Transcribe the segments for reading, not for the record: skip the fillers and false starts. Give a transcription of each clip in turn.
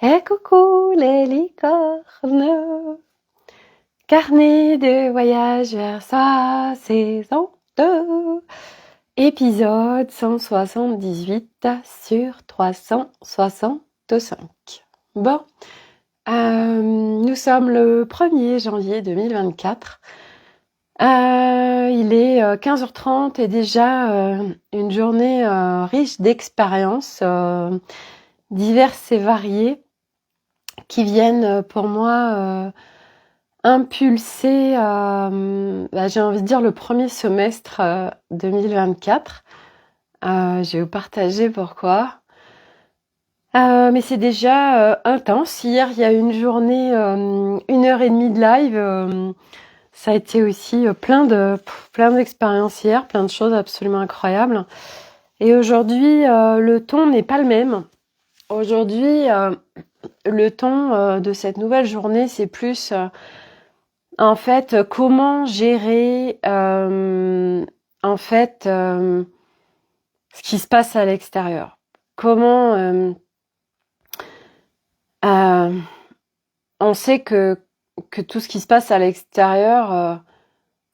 Et coucou les licornes, carnet de voyage vers sa saison 2, épisode 178 sur 365. Bon, nous sommes le 1er janvier 2024. Il est 15h30 et déjà une journée riche d'expériences diverses et variées qui viennent pour moi impulser, j'ai envie de dire, le premier semestre 2024. Je vais vous partager pourquoi. Mais c'est déjà intense. Hier, il y a une journée, 1h30 de live. Ça a été aussi plein d'expériences hier, plein de choses absolument incroyables. Et aujourd'hui, le ton n'est pas le même. Aujourd'hui, le ton de cette nouvelle journée, c'est plus en fait comment gérer ce qui se passe à l'extérieur. Comment on sait que tout ce qui se passe à l'extérieur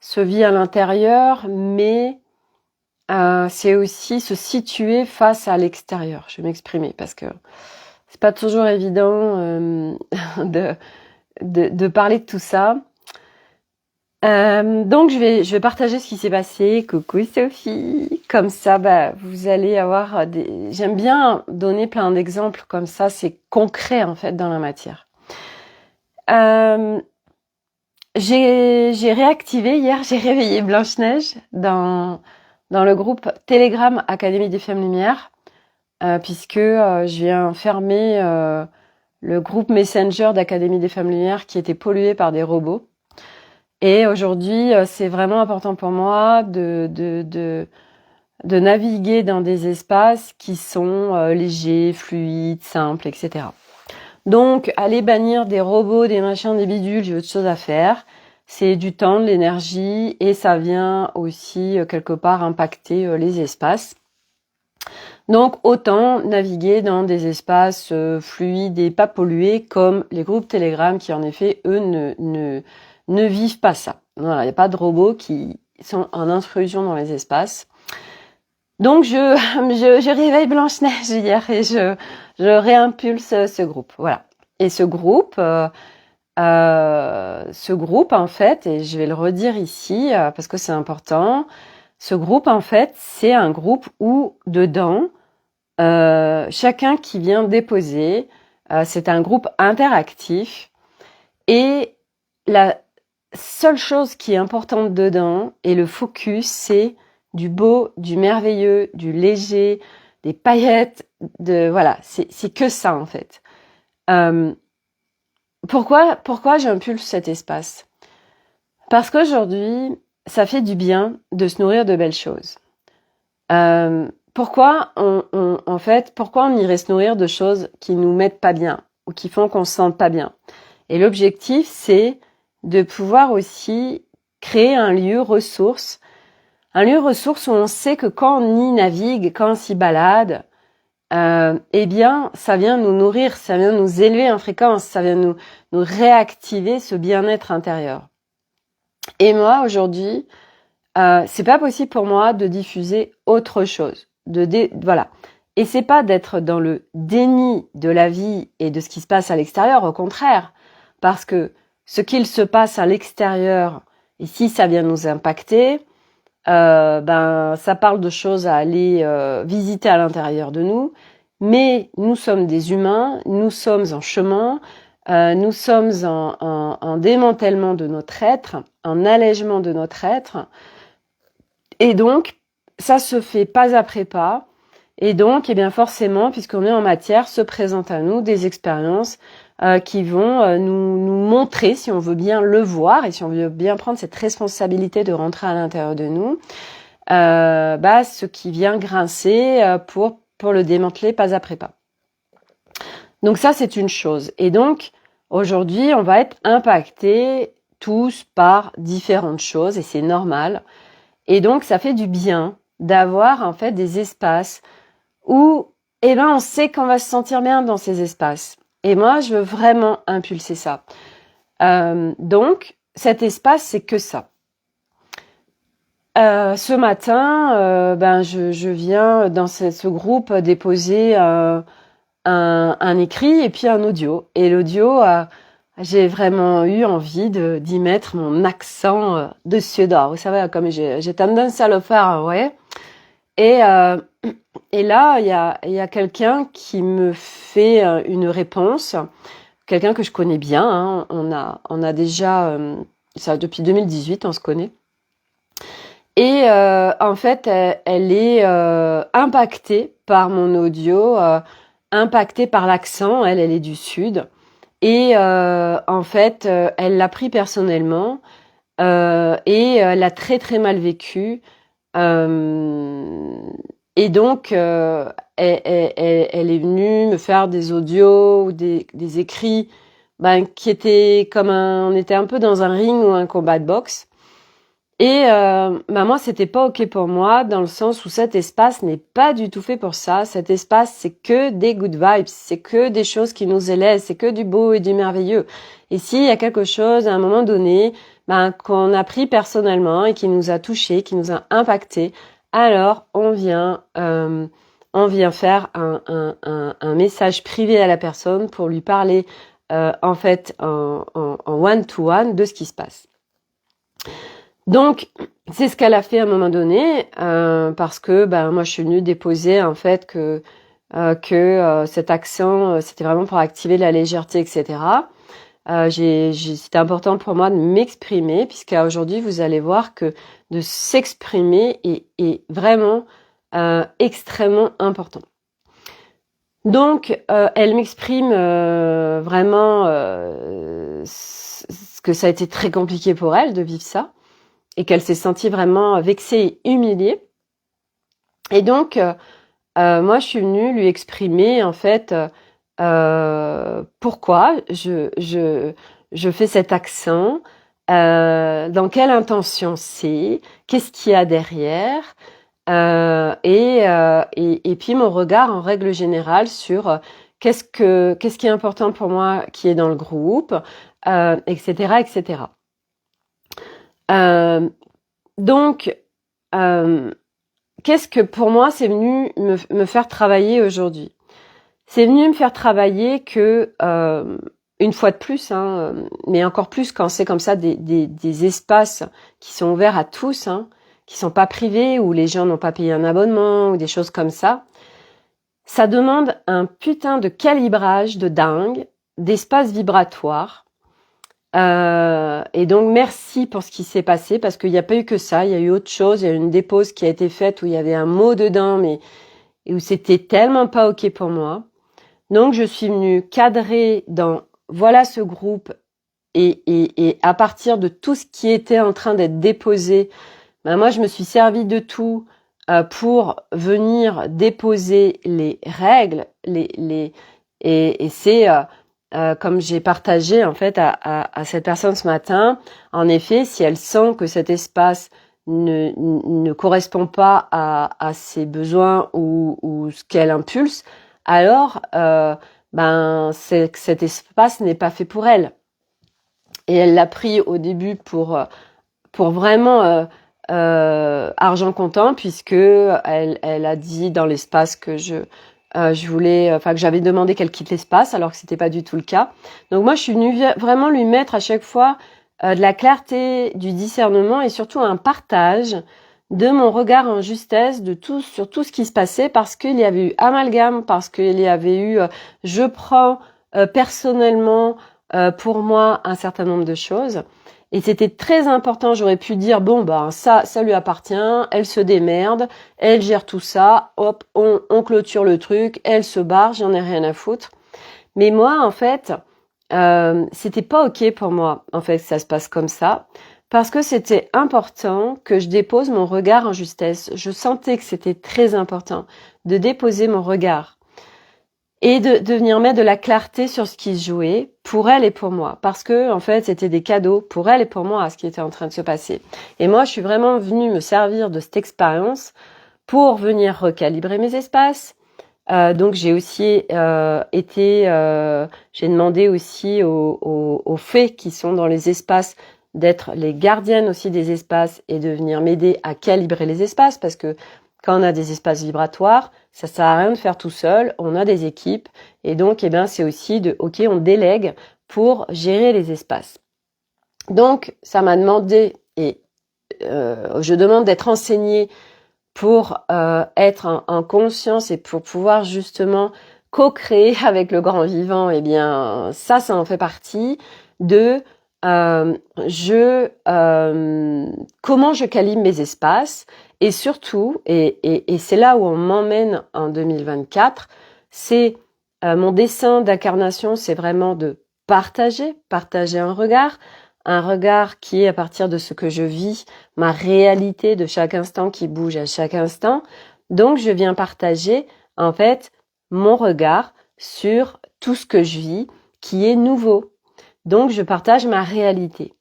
se vit à l'intérieur, mais c'est aussi se situer face à l'extérieur. Je vais m'exprimer parce que c'est pas toujours évident de parler de tout ça. Donc je vais partager ce qui s'est passé. Coucou Sophie. Comme ça, vous allez avoir J'aime bien donner plein d'exemples comme ça. C'est concret en fait dans la matière. J'ai réactivé hier. J'ai réveillé Blanche-Neige dans le groupe Telegram Académie des Femmes Lumière, puisque je viens fermer le groupe Messenger d'Académie des Femmes Lumière qui était pollué par des robots. Et aujourd'hui, c'est vraiment important pour moi de naviguer dans des espaces qui sont légers, fluides, simples, etc. Donc, aller bannir des robots, des machins, des bidules, j'ai autre chose à faire. C'est du temps, de l'énergie, et ça vient aussi quelque part impacter les espaces. Donc, autant naviguer dans des espaces fluides et pas pollués, comme les groupes Telegram qui, en effet, eux, ne vivent pas ça. Voilà, il n'y a pas de robots qui sont en intrusion dans les espaces. Donc, je réveille Blanche-Neige hier et je réimpulse ce groupe. Voilà. Et ce groupe, en fait, et je vais le redire ici parce que c'est important, ce groupe, en fait, c'est un groupe où, dedans, chacun qui vient déposer, c'est un groupe interactif, et la seule chose qui est importante dedans, et le focus, c'est du beau, du merveilleux, du léger, des paillettes, voilà, c'est que ça, en fait. Pourquoi j'impulse cet espace ? Parce qu'aujourd'hui, ça fait du bien de se nourrir de belles choses. Pourquoi on irait se nourrir de choses qui nous mettent pas bien ou qui font qu'on se sente pas bien ? Et l'objectif, c'est de pouvoir aussi créer un lieu ressource où on sait que quand on y navigue, quand on s'y balade, eh bien, ça vient nous nourrir, ça vient nous élever en fréquence, ça vient nous réactiver ce bien-être intérieur. Et moi, aujourd'hui, c'est pas possible pour moi de diffuser autre chose. Voilà. Et c'est pas d'être dans le déni de la vie et de ce qui se passe à l'extérieur, au contraire. Parce que ce qu'il se passe à l'extérieur, et si ça vient nous impacter, ça parle de choses à aller visiter à l'intérieur de nous. Mais nous sommes des humains, nous sommes en chemin, nous sommes en démantèlement de notre être, en allègement de notre être. Et donc, ça se fait pas après pas. Et donc, eh bien forcément, puisqu'on est en matière, se présentent à nous des expériences qui vont nous montrer, si on veut bien le voir et si on veut bien prendre cette responsabilité de rentrer à l'intérieur de nous, ce qui vient grincer pour le démanteler pas après pas. Donc ça, c'est une chose. Et donc, aujourd'hui, on va être impactés tous par différentes choses et c'est normal. Et donc, ça fait du bien d'avoir en fait des espaces où, on sait qu'on va se sentir bien dans ces espaces. Et moi, je veux vraiment impulser ça. Donc, cet espace, c'est que ça. Ce matin, je viens dans ce groupe déposer un écrit et puis un audio. Et l'audio, j'ai vraiment eu envie d'y mettre mon accent de Suédois. Vous savez, comme j'ai tendance à le faire, ouais. Et là, il y a quelqu'un qui me fait une réponse, quelqu'un que je connais bien. Hein. On a déjà, ça depuis 2018, on se connaît. Et en fait, elle est impactée par mon audio, impactée par l'accent. Elle est du Sud. Et en fait, elle l'a pris personnellement et elle l'a très très mal vécu. Et donc, elle est venue me faire des audios ou des écrits qui étaient comme on était un peu dans un ring ou un combat de boxe. Et moi, c'était pas ok pour moi dans le sens où cet espace n'est pas du tout fait pour ça. Cet espace, c'est que des good vibes, c'est que des choses qui nous élèvent, c'est que du beau et du merveilleux. Et s'il y a quelque chose à un moment donné qu'on a pris personnellement et qui nous a touché, qui nous a impacté, alors on vient faire un message privé à la personne pour lui parler en fait en one-to-one de ce qui se passe. Donc, c'est ce qu'elle a fait à un moment donné, parce que moi je suis venue déposer en fait que cet accent c'était vraiment pour activer la légèreté, etc. C'était important pour moi de m'exprimer, puisqu'à aujourd'hui vous allez voir que de s'exprimer est vraiment extrêmement important. Donc, elle m'exprime vraiment que ça a été très compliqué pour elle de vivre ça. Et qu'elle s'est sentie vraiment vexée et humiliée. Et donc, moi, je suis venue lui exprimer, en fait, pourquoi je fais cet accent, dans quelle intention c'est, qu'est-ce qu'il y a derrière, et puis mon regard en règle générale sur qu'est-ce qui est important pour moi qui est dans le groupe, etc., etc. Donc, qu'est-ce que pour moi c'est venu me faire travailler aujourd'hui? C'est venu me faire travailler que une fois de plus, mais encore plus quand c'est comme ça des espaces qui sont ouverts à tous, qui sont pas privés, où les gens n'ont pas payé un abonnement ou des choses comme ça. Ça demande un putain de calibrage de dingue, d'espace vibratoire. Et donc merci pour ce qui s'est passé, parce qu'il n'y a pas eu que ça, il y a eu autre chose, il y a eu une dépose qui a été faite où il y avait un mot dedans, mais où c'était tellement pas ok pour moi. Donc je suis venue cadrer dans voilà ce groupe et à partir de tout ce qui était en train d'être déposé, moi je me suis servi de tout pour venir déposer les règles, et c'est comme j'ai partagé en fait à cette personne ce matin, en effet, si elle sent que cet espace ne correspond pas à ses besoins ou ce qu'elle impulse, alors cet espace n'est pas fait pour elle. Et elle l'a pris au début pour vraiment argent comptant, puisque elle a dit dans l'espace que je voulais, que j'avais demandé qu'elle quitte l'espace, alors que c'était pas du tout le cas. Donc moi, je suis venue vraiment lui mettre à chaque fois de la clarté, du discernement et surtout un partage de mon regard en justesse sur tout ce qui se passait, parce qu'il y avait eu amalgame, parce qu'il y avait eu je prends personnellement pour moi un certain nombre de choses. Et c'était très important. J'aurais pu dire ça lui appartient, elle se démerde, elle gère tout ça, hop, on clôture le truc, elle se barre, j'en ai rien à foutre. Mais moi, en fait, c'était pas ok pour moi, en fait, que ça se passe comme ça, parce que c'était important que je dépose mon regard en justesse. Je sentais que c'était très important de déposer mon regard et de venir mettre de la clarté sur ce qui se jouait pour elle et pour moi, parce que en fait c'était des cadeaux pour elle et pour moi à ce qui était en train de se passer. Et moi je suis vraiment venue me servir de cette expérience pour venir recalibrer mes espaces, Donc j'ai aussi j'ai demandé aussi aux fées qui sont dans les espaces d'être les gardiennes aussi des espaces et de venir m'aider à calibrer les espaces, parce que quand on a des espaces vibratoires, ça sert à rien de faire tout seul, on a des équipes, et donc c'est aussi on délègue pour gérer les espaces. Donc ça m'a demandé, et je demande d'être enseignée pour être en conscience et pour pouvoir justement co-créer avec le grand vivant. Ça en fait partie de comment je calibre mes espaces, et surtout, et c'est là où on m'emmène en 2024, c'est mon dessin d'incarnation, c'est vraiment de partager un regard qui est à partir de ce que je vis, ma réalité de chaque instant qui bouge à chaque instant. Donc, je viens partager, en fait, mon regard sur tout ce que je vis qui est nouveau. Donc, je partage ma réalité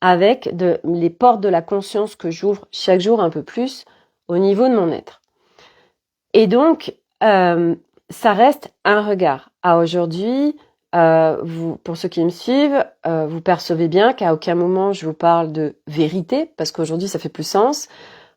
avec les portes de la conscience que j'ouvre chaque jour un peu plus au niveau de mon être. Et donc, ça reste un regard. À aujourd'hui, pour ceux qui me suivent, vous percevez bien qu'à aucun moment je vous parle de vérité, parce qu'aujourd'hui ça fait plus sens,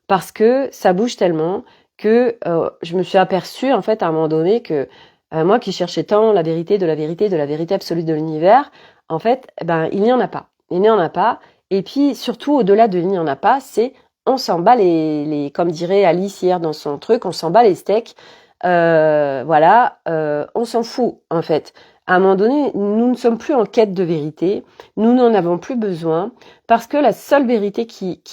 parce que ça bouge tellement que je me suis aperçue en fait à un moment donné que moi qui cherchais tant la vérité de la vérité absolue de l'univers, en fait, il n'y en a pas. Il n'y en a pas. Et puis surtout au-delà de il n'y en a pas, c'est on s'en bat comme dirait Alice hier dans son truc, on s'en bat les steaks. On s'en fout en fait. À un moment donné, nous ne sommes plus en quête de vérité, nous n'en avons plus besoin, parce que la seule vérité qui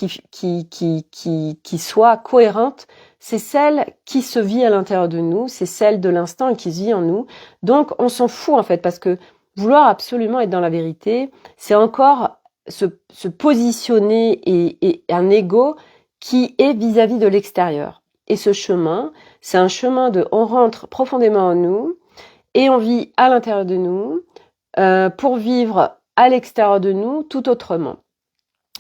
soit cohérente, c'est celle qui se vit à l'intérieur de nous, c'est celle de l'instant et qui se vit en nous. Donc on s'en fout en fait, parce que vouloir absolument être dans la vérité, c'est encore se positionner et un ego qui est vis-à-vis de l'extérieur. Et ce chemin, c'est un chemin on rentre profondément en nous et on vit à l'intérieur de nous pour vivre à l'extérieur de nous tout autrement.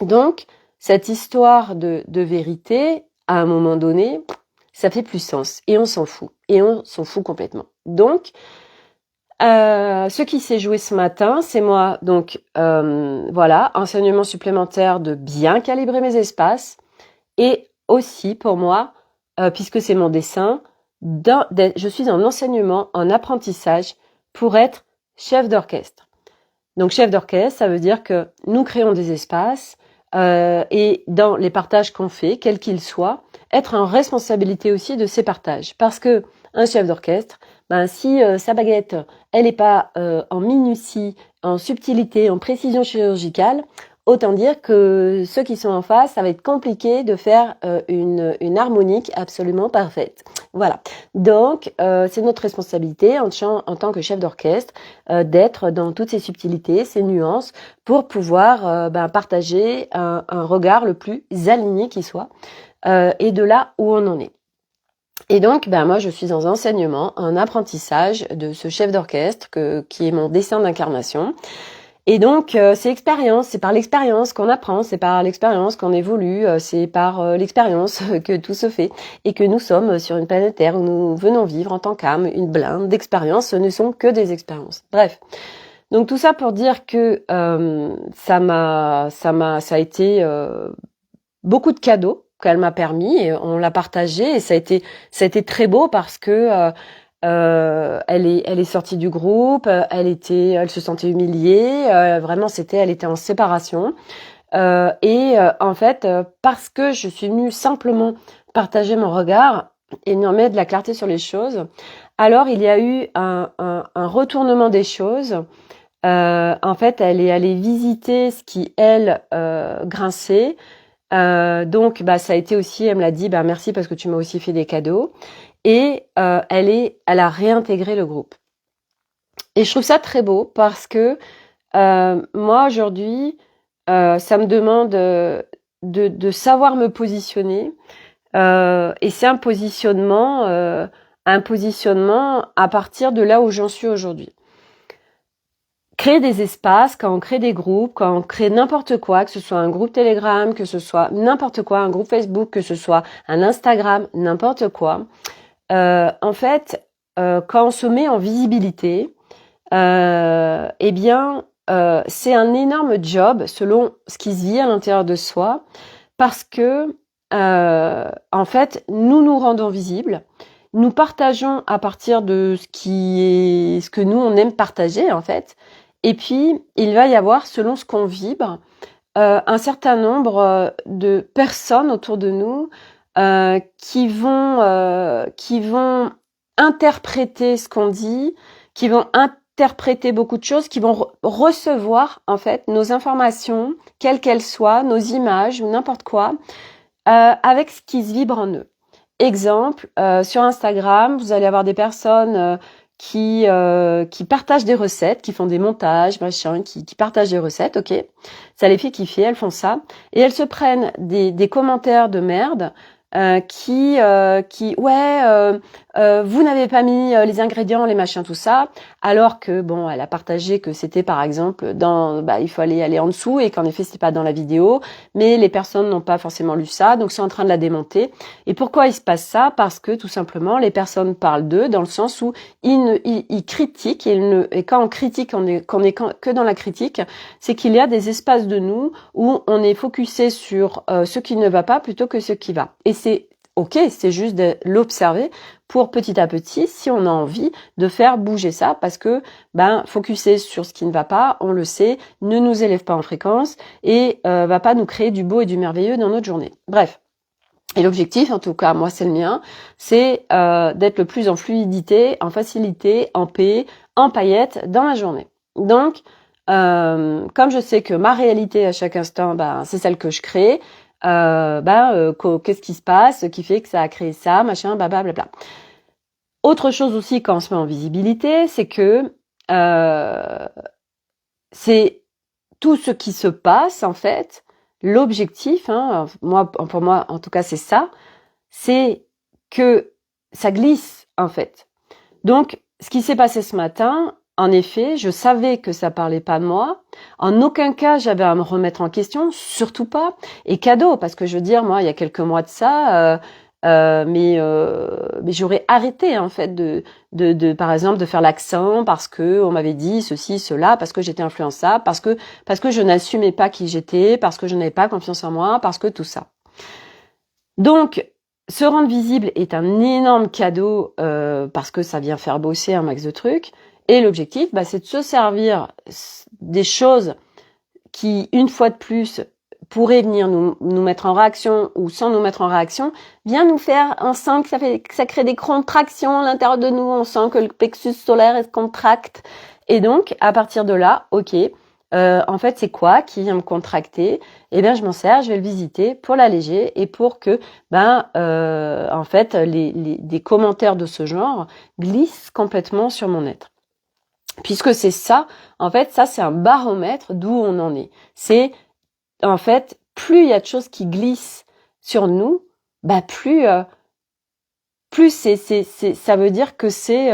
Donc, cette histoire de vérité, à un moment donné, ça fait plus sens et on s'en fout. Et on s'en fout complètement. Donc, ce qui s'est joué ce matin, c'est moi, donc enseignement supplémentaire de bien calibrer mes espaces, et aussi pour moi, puisque c'est mon dessin, je suis en enseignement, en apprentissage pour être chef d'orchestre. Donc chef d'orchestre, ça veut dire que nous créons des espaces et dans les partages qu'on fait, quels qu'ils soient, être en responsabilité aussi de ces partages. Parce que un chef d'orchestre, si sa baguette, elle n'est pas en minutie, en subtilité, en précision chirurgicale, autant dire que ceux qui sont en face, ça va être compliqué de faire une harmonique absolument parfaite. Voilà. Donc, c'est notre responsabilité en tant que chef d'orchestre d'être dans toutes ces subtilités, ces nuances, pour pouvoir partager un regard le plus aligné qui soit, et de là où on en est. Et donc, moi, je suis en enseignement, en apprentissage de ce chef d'orchestre qui est mon dessin d'incarnation. Et donc, c'est l'expérience, c'est par l'expérience qu'on apprend, c'est par l'expérience qu'on évolue, c'est par l'expérience que tout se fait, et que nous sommes sur une planète Terre où nous venons vivre en tant qu'âme une blinde d'expériences, ce ne sont que des expériences. Bref. Donc tout ça pour dire que ça a été beaucoup de cadeaux qu'elle m'a permis, et on l'a partagé, et ça a été très beau parce que elle est sortie du groupe, elle se sentait humiliée, vraiment elle était en séparation, en fait parce que je suis venue simplement partager mon regard et venir mettre de la clarté sur les choses, alors il y a eu un retournement des choses. En fait, elle est allée visiter ce qui elle grinçait. Donc ça a été aussi, elle me l'a dit, merci parce que tu m'as aussi fait des cadeaux, et elle a réintégré le groupe. Et je trouve ça très beau parce que moi aujourd'hui, ça me demande de savoir me positionner, et c'est un positionnement à partir de là où j'en suis aujourd'hui. Créer des espaces, quand on crée des groupes, quand on crée n'importe quoi, que ce soit un groupe Telegram, que ce soit n'importe quoi, un groupe Facebook, que ce soit un Instagram, n'importe quoi. En fait, quand on se met en visibilité, eh bien, c'est un énorme job selon ce qui se vit à l'intérieur de soi, parce que en fait, nous nous rendons visibles, nous partageons à partir de ce que nous on aime partager en fait, et puis il va y avoir selon ce qu'on vibre un certain nombre de personnes autour de nous qui vont interpréter ce qu'on dit, qui vont interpréter beaucoup de choses, qui vont recevoir en fait nos informations, quelles qu'elles soient, nos images ou n'importe quoi, avec ce qui se vibre en eux. Exemple, sur Instagram, vous allez avoir des personnes qui partagent des recettes, qui font des montages, machin, qui partagent des recettes, ok. Ça les fait kiffer, elles font ça. Et elles se prennent des commentaires de merde vous n'avez pas mis les ingrédients, les machins, tout ça, alors que bon, elle a partagé que c'était par exemple il faut aller en dessous et qu'en effet c'était pas dans la vidéo, mais les personnes n'ont pas forcément lu ça, donc c'est en train de la démonter. Et pourquoi il se passe ça? Parce que tout simplement les personnes parlent d'eux dans le sens où ils critiquent et quand on critique, qu'on est que dans la critique, c'est qu'il y a des espaces de nous où on est focusé sur ce qui ne va pas plutôt que ce qui va. Et c'est ok, c'est juste de l'observer pour petit à petit, si on a envie de faire bouger ça, parce que focuser sur ce qui ne va pas, on le sait, ne nous élève pas en fréquence et va pas nous créer du beau et du merveilleux dans notre journée. Bref. Et l'objectif, en tout cas, moi c'est le mien, c'est d'être le plus en fluidité, en facilité, en paix, en paillettes dans la journée. Donc, comme je sais que ma réalité à chaque instant, c'est celle que je crée, qu'est-ce qui se passe, qui fait que ça a créé ça, machin, blablabla. Autre chose aussi quand on se met en visibilité, c'est que c'est tout ce qui se passe en fait. L'objectif, pour moi en tout cas c'est ça, c'est que ça glisse en fait. Donc ce qui s'est passé ce matin, en effet, je savais que ça parlait pas de moi. En aucun cas, j'avais à me remettre en question, surtout pas. Et cadeau, parce que je veux dire, moi, il y a quelques mois de ça, mais j'aurais arrêté en fait de par exemple de faire l'accent parce que on m'avait dit ceci, cela, parce que j'étais influençable, parce que je n'assumais pas qui j'étais, parce que je n'avais pas confiance en moi, parce que tout ça. Donc se rendre visible est un énorme cadeau parce que ça vient faire bosser un max de trucs. Et l'objectif, c'est de se servir des choses qui, une fois de plus, pourraient venir nous mettre en réaction ou sans nous mettre en réaction, bien nous faire, on sent que ça crée des contractions à l'intérieur de nous, on sent que le plexus solaire se contracte. Et donc, à partir de là, ok, en fait, c'est quoi qui vient me contracter? Eh bien, je m'en sers, je vais le visiter pour l'alléger et pour que, en fait, des commentaires de ce genre glissent complètement sur mon être. Puisque c'est ça, en fait, ça c'est un baromètre d'où on en est. C'est, en fait, plus il y a de choses qui glissent sur nous, plus ça veut dire que c'est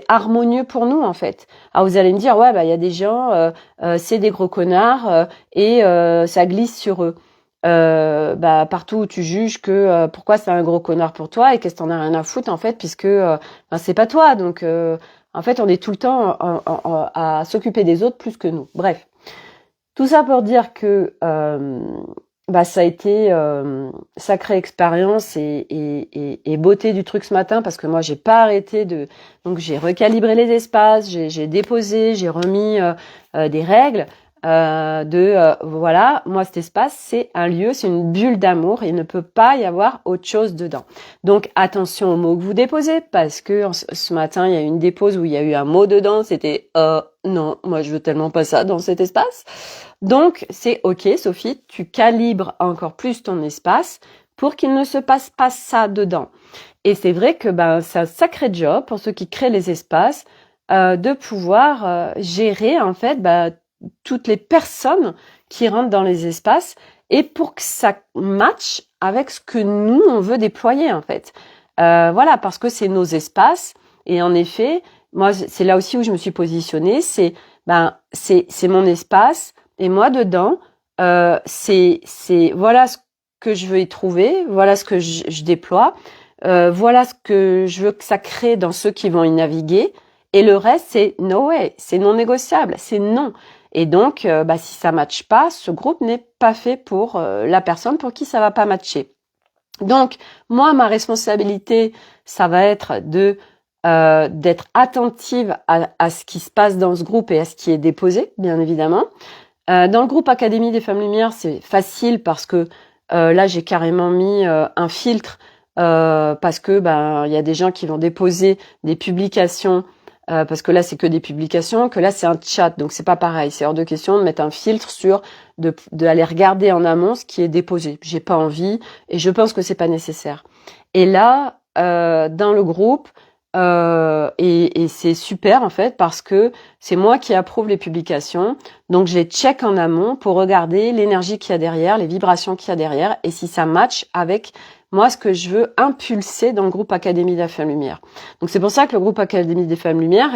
harmonieux pour nous en fait. Alors vous allez me dire il y a des gens, c'est des gros connards et ça glisse sur eux. Partout où tu juges que pourquoi c'est un gros connard pour toi et qu'est-ce que t'en as rien à foutre en fait puisque c'est pas toi donc en fait on est tout le temps à s'occuper des autres plus que nous. Bref, tout ça pour dire que ça a été sacrée expérience et beauté du truc ce matin parce que moi j'ai pas arrêté donc j'ai recalibré les espaces, j'ai déposé, j'ai remis des règles voilà, moi cet espace c'est un lieu, c'est une bulle d'amour, il ne peut pas y avoir autre chose dedans. Donc attention aux mots que vous déposez parce que ce matin il y a eu une dépose où il y a eu un mot dedans, c'était non, moi je veux tellement pas ça dans cet espace. Donc c'est ok Sophie, tu calibres encore plus ton espace pour qu'il ne se passe pas ça dedans. Et c'est vrai que c'est un sacré job pour ceux qui créent les espaces de pouvoir gérer en fait toutes les personnes qui rentrent dans les espaces et pour que ça matche avec ce que nous on veut déployer en fait. Voilà, parce que c'est nos espaces et en effet, moi c'est là aussi où je me suis positionnée, c'est mon espace et moi dedans c'est voilà ce que je veux y trouver, voilà ce que je déploie. voilà ce que je veux que ça crée dans ceux qui vont y naviguer. Et le reste, c'est no way, c'est non négociable, c'est non. Et donc, si ça matche pas, ce groupe n'est pas fait pour la personne pour qui ça va pas matcher. Donc, moi, ma responsabilité, ça va être d'être attentive à ce qui se passe dans ce groupe et à ce qui est déposé, bien évidemment. Dans le groupe Académie des Femmes Lumière, c'est facile parce que là, j'ai carrément mis un filtre parce que il y a des gens qui vont déposer des publications parce que là, c'est que des publications, que là, c'est un chat, donc c'est pas pareil. C'est hors de question de mettre un filtre sur d'aller regarder en amont ce qui est déposé. J'ai pas envie et je pense que c'est pas nécessaire. Et là, dans le groupe, et c'est super en fait parce que c'est moi qui approuve les publications, donc j'ai check en amont pour regarder l'énergie qu'il y a derrière, les vibrations qu'il y a derrière et si ça match avec moi ce que je veux impulser dans le groupe Académie des Femmes Lumière. Donc c'est pour ça que le groupe Académie des Femmes Lumière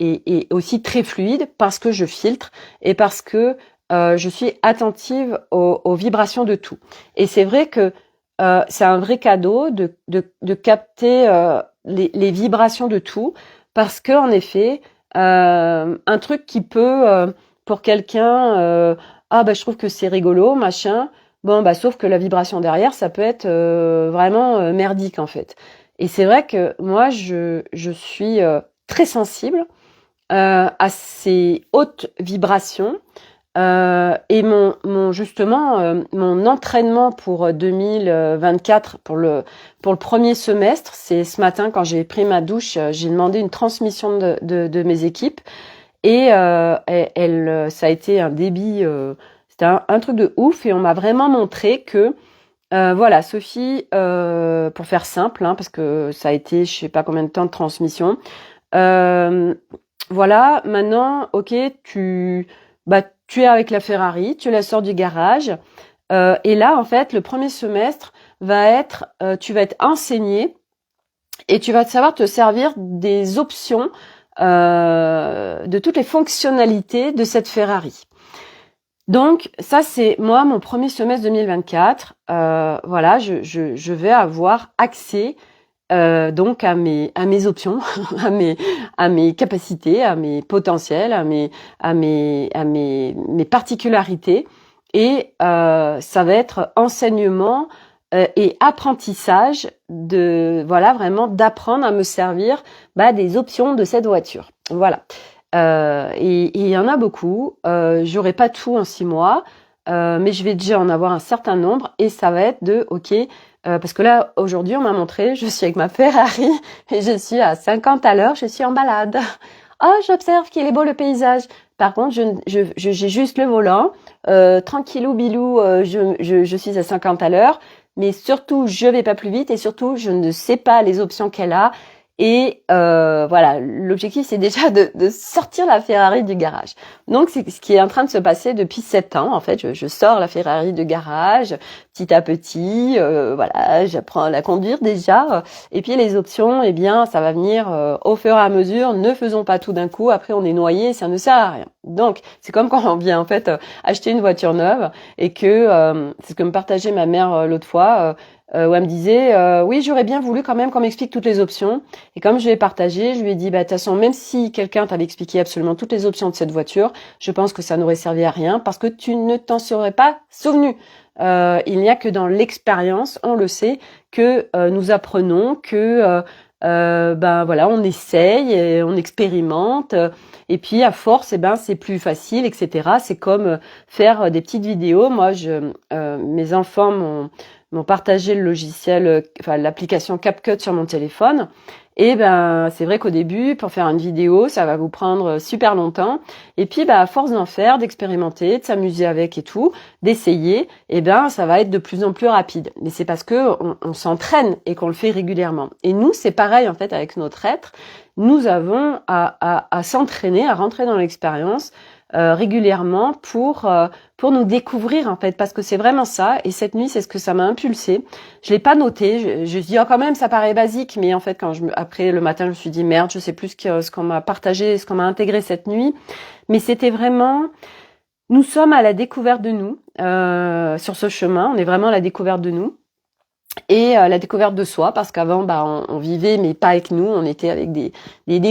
est aussi très fluide parce que je filtre et parce que je suis attentive aux vibrations de tout. Et c'est vrai que c'est un vrai cadeau de capter les vibrations de tout parce que en effet un truc qui peut pour quelqu'un je trouve que c'est rigolo machin sauf que la vibration derrière ça peut être vraiment merdique en fait et c'est vrai que moi je suis très sensible à ces hautes vibrations et mon entraînement pour 2024 pour le premier semestre, c'est ce matin quand j'ai pris ma douche, j'ai demandé une transmission de mes équipes et ça a été un débit, c'était un truc de ouf et on m'a vraiment montré que voilà Sophie, pour faire simple, parce que ça a été je sais pas combien de temps de transmission. Voilà, maintenant, ok, tu es avec la Ferrari, tu la sors du garage, et là, en fait, le premier semestre va être, tu vas être enseigné et tu vas savoir te servir des options, de toutes les fonctionnalités de cette Ferrari. Donc, ça, c'est moi, mon premier semestre 2024. Voilà, je vais avoir accès donc à mes options, à mes capacités, à mes potentiels, à mes particularités et ça va être enseignement et apprentissage vraiment d'apprendre à me servir des options de cette voiture. Voilà. Et il y en a beaucoup. J'aurai pas tout en 6 mois, mais je vais déjà en avoir un certain nombre et ça va être parce que là, aujourd'hui, on m'a montré, je suis avec ma Ferrari et je suis à 50 à l'heure, je suis en balade. Oh, j'observe qu'il est beau le paysage. Par contre, j'ai juste le volant, tranquillou bilou, je suis à 50 à l'heure, mais surtout, je vais pas plus vite et surtout, je ne sais pas les options qu'elle a. Et voilà, l'objectif c'est déjà de sortir la Ferrari du garage. Donc c'est ce qui est en train de se passer depuis 7 ans. En fait, je sors la Ferrari du garage petit à petit. Voilà, j'apprends à la conduire déjà. Et puis les options, eh bien, ça va venir au fur et à mesure. Ne faisons pas tout d'un coup. Après, on est noyé, ça ne sert à rien. Donc c'est comme quand on vient en fait acheter une voiture neuve et que c'est ce que me partageait ma mère l'autre fois. Où elle me disait oui, j'aurais bien voulu quand même qu'on m'explique toutes les options. Et comme je l'ai partagé, je lui ai dit de toute façon, même si quelqu'un t'avait expliqué absolument toutes les options de cette voiture, je pense que ça n'aurait servi à rien parce que tu ne t'en serais pas souvenu. Il n'y a que dans l'expérience, on le sait, que nous apprenons, que voilà, on essaye, et on expérimente, et puis à force, c'est plus facile, etc. C'est comme faire des petites vidéos. Moi, mes enfants m'ont partagé le logiciel, l'application CapCut sur mon téléphone. Et c'est vrai qu'au début, pour faire une vidéo, ça va vous prendre super longtemps. Et puis, à force d'en faire, d'expérimenter, de s'amuser avec et tout, d'essayer, ça va être de plus en plus rapide. Mais c'est parce que on s'entraîne et qu'on le fait régulièrement. Et nous, c'est pareil en fait avec notre être. Nous avons à s'entraîner, à rentrer dans l'expérience régulièrement pour nous découvrir en fait, parce que c'est vraiment ça. Et cette nuit, c'est ce que ça m'a impulsé. Je l'ai pas noté. Je dis quand même, ça paraît basique, mais en fait, après le matin, je me suis dit merde, je sais plus ce qu'on m'a partagé, ce qu'on m'a intégré cette nuit. Mais c'était vraiment, nous sommes à la découverte de nous sur ce chemin. On est vraiment à la découverte de nous. et la découverte de soi, parce qu'avant, on vivait, mais pas avec nous. On était avec des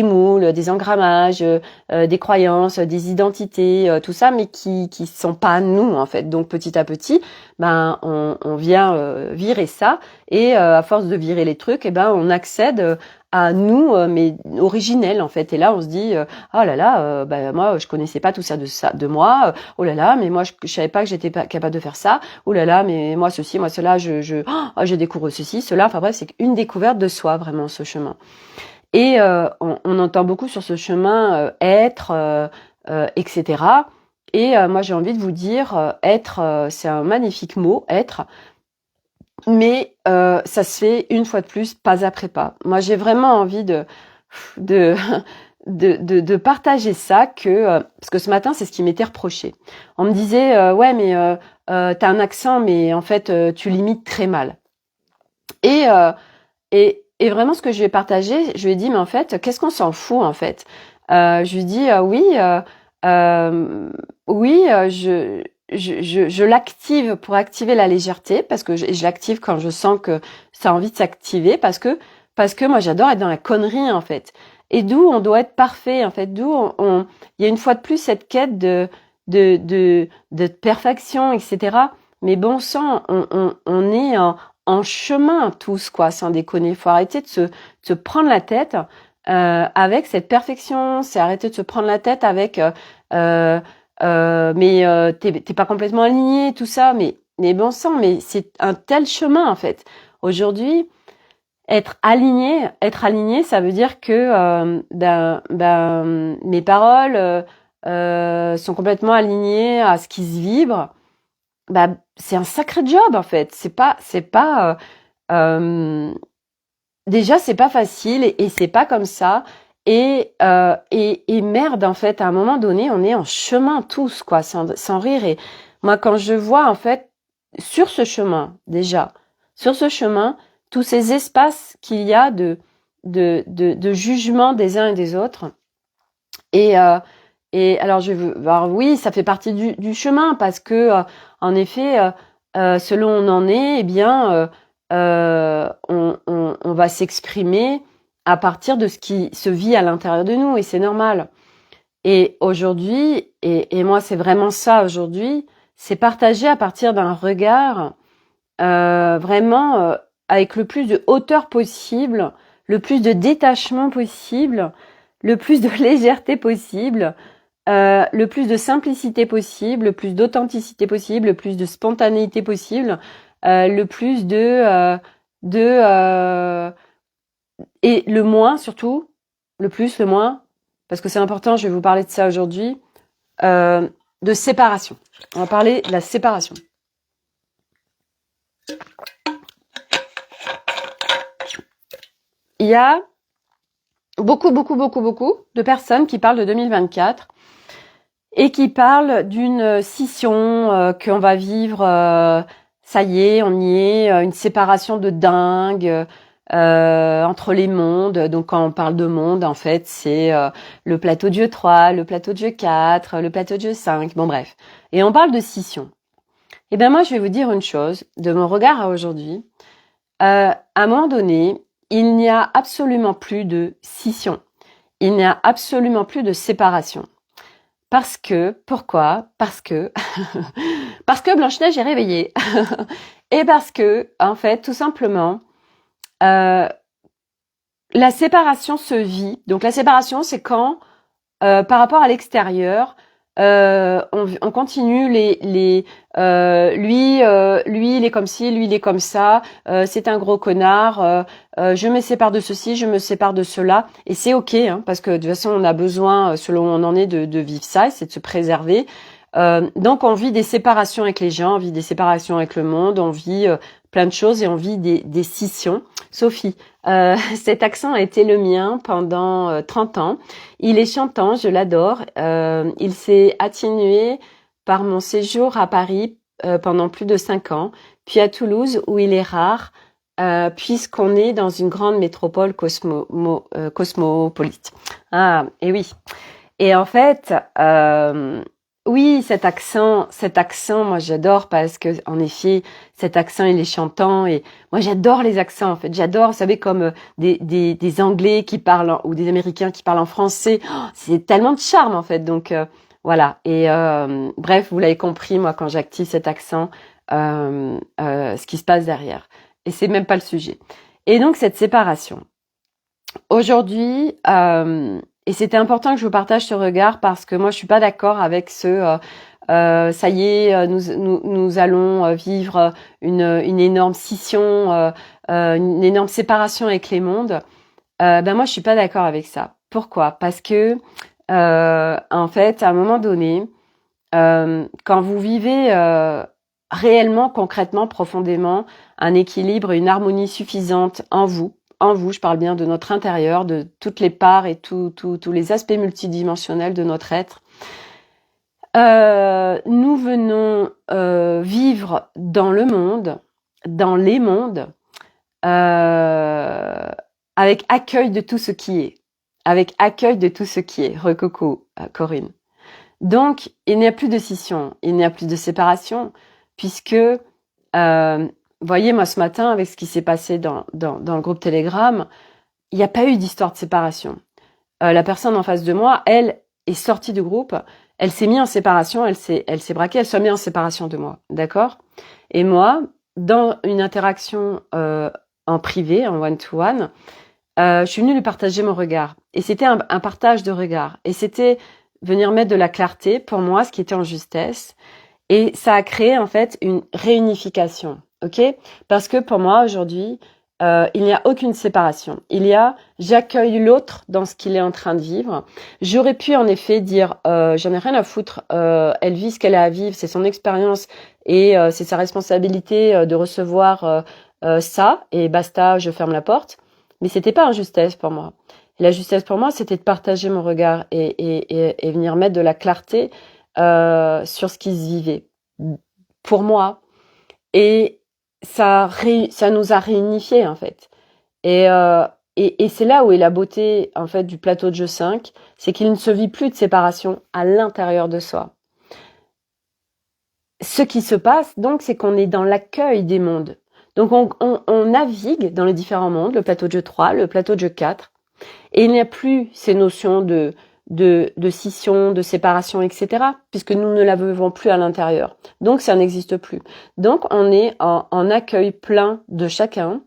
moules, des engrammages, des croyances, des identités, tout ça, mais qui sont pas nous en fait. Donc petit à petit, on vient virer ça, et à force de virer les trucs, on accède à nous, mais originel en fait. Et là, on se dit, oh là là, moi, je connaissais pas tout ça de moi. Oh là là, mais moi, je savais pas que j'étais pas capable de faire ça. Oh là là, mais moi ceci, moi cela, je découvre ceci, cela. Enfin bref, c'est une découverte de soi vraiment ce chemin. Et on entend beaucoup sur ce chemin être, etc. Et moi, j'ai envie de vous dire, être, c'est un magnifique mot, être. Mais ça se fait une fois de plus, pas après pas. Moi, j'ai vraiment envie de de partager ça, parce que ce matin, c'est ce qui m'était reproché. On me disait, ouais, mais t'as un accent, mais en fait, tu l'imites très mal. Et, et vraiment, ce que je lui ai partagé, je lui ai dit, mais en fait, qu'est-ce qu'on s'en fout, en fait? Je lui ai dit, oui, je l'active pour activer la légèreté, parce que je l'active quand je sens que ça a envie de s'activer, parce que moi, j'adore être dans la connerie, en fait. Et d'où on doit être parfait, en fait. D'où il y a une fois de plus cette quête de perfection, etc. Mais bon sang, on est en chemin tous, quoi, sans déconner. Faut arrêter de se prendre la tête avec cette perfection. C'est arrêter de se prendre la tête avec mais t'es pas complètement aligné, tout ça. Mais bon sang, mais c'est un tel chemin en fait. Aujourd'hui, être aligné, ça veut dire que mes paroles sont complètement alignées à ce qui se vibre. C'est un sacré job en fait. C'est pas déjà c'est pas facile, et c'est pas comme ça. Et merde, en fait, à un moment donné, on est en chemin tous, quoi, sans rire. Et moi, quand je vois, en fait, sur ce chemin, déjà, sur ce chemin, tous ces espaces qu'il y a de jugement des uns et des autres. Et alors, alors oui, ça fait partie du chemin, parce que, en effet, selon où on en est, eh bien, on va s'exprimer à partir de ce qui se vit à l'intérieur de nous, et c'est normal. Et aujourd'hui, et moi c'est vraiment ça aujourd'hui, c'est partager à partir d'un regard vraiment avec le plus de hauteur possible, le plus de détachement possible, le plus de légèreté possible, le plus de simplicité possible, le plus d'authenticité possible, le plus de spontanéité possible, le plus et le moins surtout, le plus, le moins, parce que c'est important, je vais vous parler de ça aujourd'hui, de séparation. On va parler de la séparation. Il y a beaucoup de personnes qui parlent de 2024 et qui parlent d'une scission qu'on va vivre, ça y est, on y est, une séparation de dingue, entre les mondes. Donc quand on parle de monde, en fait, c'est le plateau de jeu 3, le plateau de jeu 4, le plateau de jeu 5, bon bref. Et on parle de scission. Eh bien moi, je vais vous dire une chose, de mon regard à aujourd'hui. À un moment donné, il n'y a absolument plus de scission. Il n'y a absolument plus de séparation. Parce que, pourquoi? Parce que, parce que Blanche-Neige est réveillée. Et parce que, en fait, tout simplement, la séparation se vit. Donc la séparation, c'est quand, par rapport à l'extérieur, on continue lui, il est comme ci, lui il est comme ça, c'est un gros connard, je me sépare de ceci, je me sépare de cela, et c'est ok, hein, parce que de toute façon on a besoin, selon où on en est, de vivre ça, c'est de se préserver. Donc on vit des séparations avec les gens, on vit des séparations avec le monde, on vit plein de choses, et on vit des scissions. Sophie, cet accent a été le mien pendant 30 ans. Il est chantant, je l'adore. Il s'est atténué par mon séjour à Paris pendant plus de 5 ans, puis à Toulouse où il est rare, puisqu'on est dans une grande métropole cosmopolite. Ah, et oui. Et en fait, Oui, cet accent, moi j'adore parce que en effet, cet accent il est chantant et moi j'adore les accents en fait. J'adore, vous savez, comme des Anglais qui parlent ou des Américains qui parlent en français. Oh, c'est tellement de charme en fait. Donc voilà. Et bref, vous l'avez compris, moi quand j'active cet accent, ce qui se passe derrière. Et c'est même pas le sujet. Et donc cette séparation. Aujourd'hui, et c'était important que je vous partage ce regard parce que moi je suis pas d'accord avec ça y est, nous allons vivre une énorme scission, une énorme séparation avec les mondes. Ben moi je suis pas d'accord avec ça. Pourquoi? Parce que en fait, à un moment donné, quand vous vivez réellement, concrètement, profondément, un équilibre, une harmonie suffisante en vous, je parle bien de notre intérieur, de toutes les parts et tous les aspects multidimensionnels de notre être. Nous venons vivre dans le monde, dans les mondes, avec accueil de tout ce qui est. Avec accueil de tout ce qui est. Recoco, Corinne. Donc, il n'y a plus de scission, il n'y a plus de séparation, puisque, voyez, moi ce matin, avec ce qui s'est passé dans le groupe Telegram, il n'y a pas eu d'histoire de séparation. La personne en face de moi, elle est sortie du groupe, elle s'est mise en séparation, elle s'est braquée, elle s'est mise en séparation de moi, d'accord? Et moi, dans une interaction en privé, en one-to-one, je suis venue lui partager mon regard. Et c'était un partage de regard. Et c'était venir mettre de la clarté pour moi, ce qui était en justesse. Et ça a créé en fait une réunification, ok? Parce que pour moi aujourd'hui, il n'y a aucune séparation. J'accueille l'autre dans ce qu'il est en train de vivre. J'aurais pu en effet dire, j'en ai rien à foutre. Elle vit ce qu'elle a à vivre, c'est son expérience et c'est sa responsabilité de recevoir ça. Et basta, je ferme la porte. Mais c'était pas une justesse pour moi. La justesse pour moi, c'était de partager mon regard et venir mettre de la clarté sur ce qui se vivait pour moi. Et ça nous a réunifiés en fait. Et c'est là où est la beauté en fait du plateau de jeu 5, c'est qu'il ne se vit plus de séparation à l'intérieur de soi. Ce qui se passe donc, c'est qu'on est dans l'accueil des mondes. Donc on navigue dans les différents mondes, le plateau de jeu 3, le plateau de jeu 4, et il n'y a plus ces notions de scission, de séparation, etc., puisque nous ne la vivons plus à l'intérieur. Donc ça n'existe plus. Donc on est en accueil plein de chacun.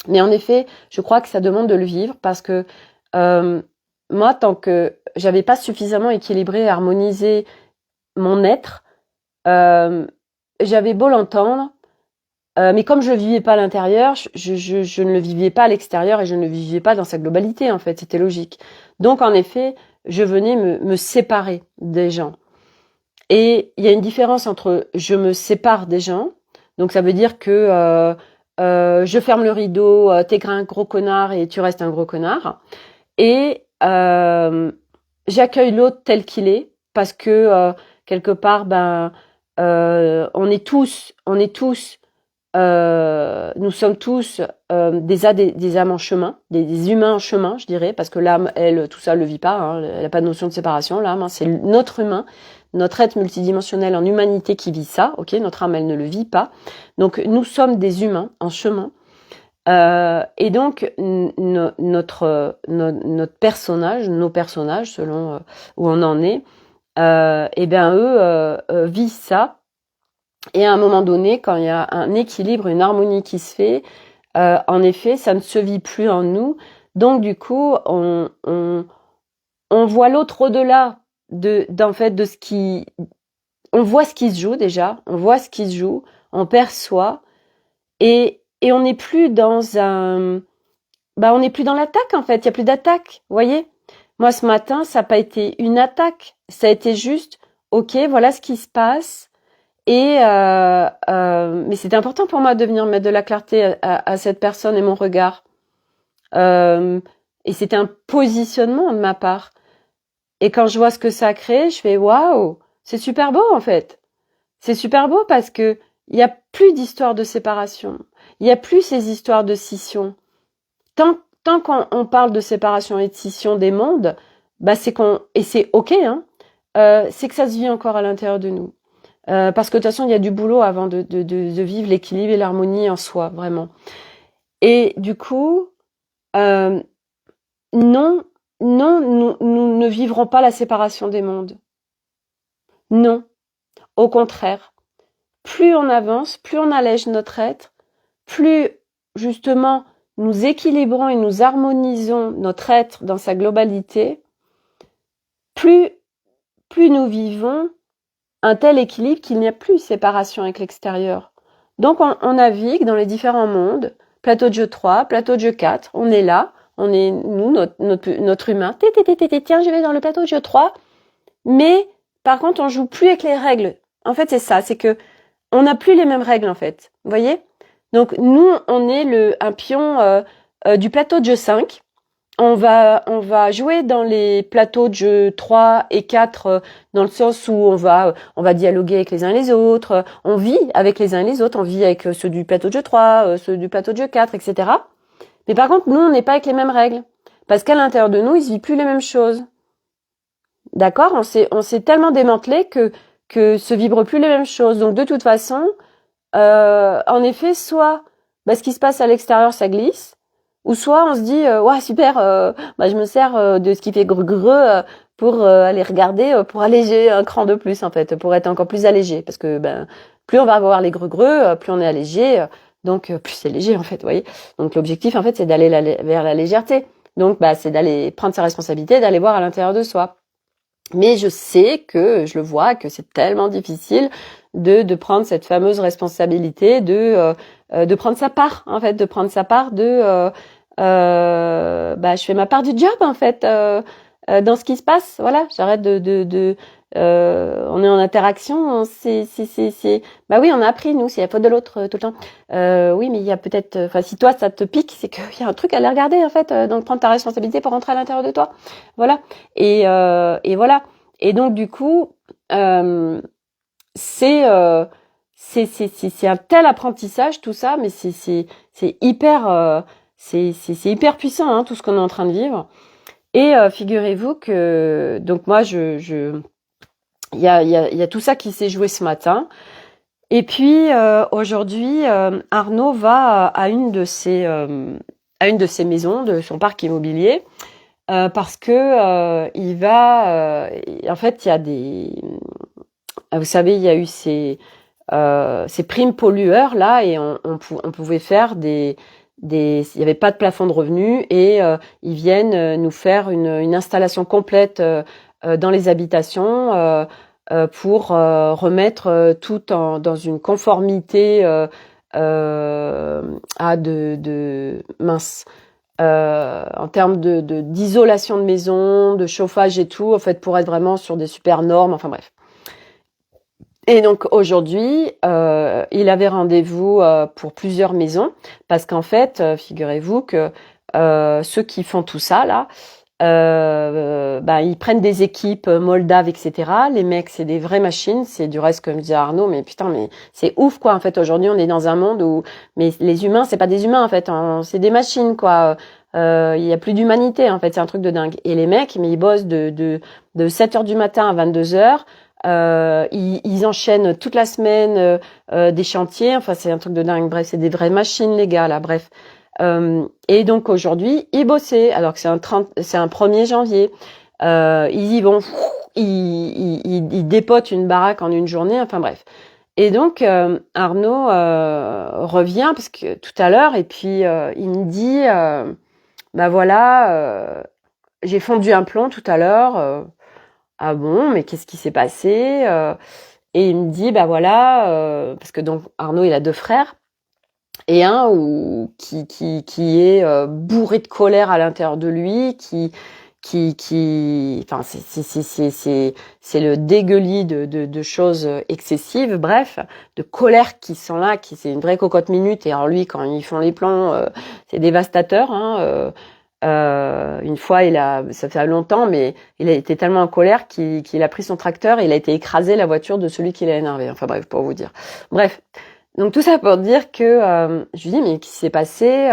Mais en effet, je crois que ça demande de le vivre parce que moi, tant que j'avais pas suffisamment équilibré et harmonisé mon être, j'avais beau l'entendre, mais comme je le vivais pas à l'intérieur, je ne le vivais pas à l'extérieur et je ne le vivais pas dans sa globalité, en fait, c'était logique. Donc, en effet, je venais me séparer des gens. Et il y a une différence entre je me sépare des gens, donc ça veut dire que je ferme le rideau, t'es un gros connard et tu restes un gros connard, et j'accueille l'autre tel qu'il est, parce que quelque part, nous sommes tous des âmes en chemin, des humains en chemin, je dirais, parce que l'âme, elle, tout ça, elle le vit pas, hein, elle n'a pas de notion de séparation, l'âme, hein, c'est notre humain, notre être multidimensionnel en humanité qui vit ça, ok, notre âme, elle ne le vit pas. Donc, nous sommes des humains en chemin, et donc, notre personnage, nos personnages, selon où on en est, et bien eux vivent ça. Et à un moment donné, quand il y a un équilibre, une harmonie qui se fait, en effet, ça ne se vit plus en nous. Donc du coup, on voit l'autre au-delà d'en fait de ce qui, on voit ce qui se joue déjà, on voit ce qui se joue, on perçoit, et on n'est plus dans on n'est plus dans l'attaque en fait. Il y a plus d'attaque, vous voyez. Moi ce matin, ça n'a pas été une attaque, ça a été juste, ok, voilà ce qui se passe. Et mais c'était important pour moi de venir mettre de la clarté à cette personne et mon regard. Et c'était un positionnement de ma part. Et quand je vois ce que ça a créé, je fais waouh, c'est super beau en fait. C'est super beau parce que il y a plus d'histoire de séparation. Il y a plus ces histoires de scission. Tant qu'on parle de séparation et de scission des mondes, c'est et c'est ok, hein. c'est que ça se vit encore à l'intérieur de nous. Parce que de toute façon, il y a du boulot avant de vivre l'équilibre et l'harmonie en soi, vraiment. Et du coup, non, non, nous ne vivrons pas la séparation des mondes. Non, au contraire. Plus on avance, plus on allège notre être, plus justement nous équilibrons et nous harmonisons notre être dans sa globalité, plus nous vivons un tel équilibre qu'il n'y a plus de séparation avec l'extérieur. Donc on navigue dans les différents mondes, plateau de jeu 3, plateau de jeu 4, on est là, on est nous, notre humain, tiens je vais dans le plateau de jeu 3, mais par contre on joue plus avec les règles. En fait c'est ça, c'est que on n'a plus les mêmes règles en fait, vous voyez. Donc nous on est un pion du plateau de jeu 5, on va jouer dans les plateaux de jeu 3 et 4 dans le sens où on va dialoguer avec les uns et les autres, on vit avec les uns et les autres, on vit avec ceux du plateau de jeu 3, ceux du plateau de jeu 4, etc. Mais par contre, nous, on n'est pas avec les mêmes règles. Parce qu'à l'intérieur de nous, il se vit plus les mêmes choses. D'accord? On s'est tellement démantelé que se vibre plus les mêmes choses. Donc de toute façon, en effet, soit ce qui se passe à l'extérieur, ça glisse, ou soit on se dit ouais super, je me sers de ce qui fait greu pour aller regarder, pour alléger un cran de plus en fait, pour être encore plus allégé, parce que plus on va avoir les greu, plus on est allégé, donc plus c'est léger en fait, vous voyez. Donc l'objectif en fait c'est d'aller vers la légèreté. Donc c'est d'aller prendre sa responsabilité, d'aller voir à l'intérieur de soi. Mais je sais que je le vois que c'est tellement difficile de prendre cette fameuse responsabilité de prendre sa part en fait, de prendre sa part je fais ma part du job en fait dans ce qui se passe, voilà, j'arrête on est en interaction, c'est oui, on a appris nous, c'est la faute de l'autre tout le temps. Oui, mais il y a peut-être si toi ça te pique, c'est qu'il y a un truc à aller regarder en fait, donc prendre ta responsabilité pour rentrer à l'intérieur de toi. Voilà. Et voilà. Et donc du coup c'est un tel apprentissage tout ça, mais c'est hyper c'est hyper puissant hein, tout ce qu'on est en train de vivre. Et figurez-vous que donc moi il y a tout ça qui s'est joué ce matin. Et puis aujourd'hui, Arnaud va à une de ses maisons de son parc immobilier parce que il va en fait il y a vous savez il y a eu ces primes pollueurs là et on pouvait faire il y avait pas de plafond de revenus et ils viennent nous faire une installation complète dans les habitations pour remettre tout dans une conformité en termes d'isolation de maison, de chauffage et tout, en fait, pour être vraiment sur des super normes, enfin bref. Et donc aujourd'hui, il avait rendez-vous pour plusieurs maisons, parce qu'en fait, figurez-vous que ceux qui font tout ça là, ils prennent des équipes moldaves, etc. Les mecs, c'est des vraies machines. C'est du reste, comme disait Arnaud, mais putain, mais c'est ouf, quoi. En fait, aujourd'hui, on est dans un monde où, mais les humains, c'est pas des humains, en fait. Hein, c'est des machines, quoi. Il y a plus d'humanité, en fait. C'est un truc de dingue. Et les mecs, mais ils bossent de 7h du matin à 22h. Ils enchaînent toute la semaine des chantiers. Enfin, c'est un truc de dingue. Bref, c'est des vraies machines, les gars, là. Bref. Et donc aujourd'hui, ils bossaient, alors que c'est un 1er janvier. Ils y vont, ils dépotent une baraque en une journée, enfin bref. Et donc Arnaud revient parce que tout à l'heure et puis il me dit j'ai fondu un plomb tout à l'heure. Ah bon, mais qu'est-ce qui s'est passé Et il me dit parce que donc Arnaud il a 2 frères. Et un qui est bourré de colère à l'intérieur de lui, enfin c'est le dégueulis de choses excessives, bref, de colère qui sont là, c'est une vraie cocotte minute. Et alors lui, quand ils font les plans, c'est dévastateur. Hein, une fois, ça fait longtemps, mais il a été tellement en colère qu'il a pris son tracteur et il a été écrasé la voiture de celui qui l'a énervé. Enfin bref, pour vous dire. Bref. Donc tout ça pour dire que je lui dis mais qu'est-ce qui s'est passé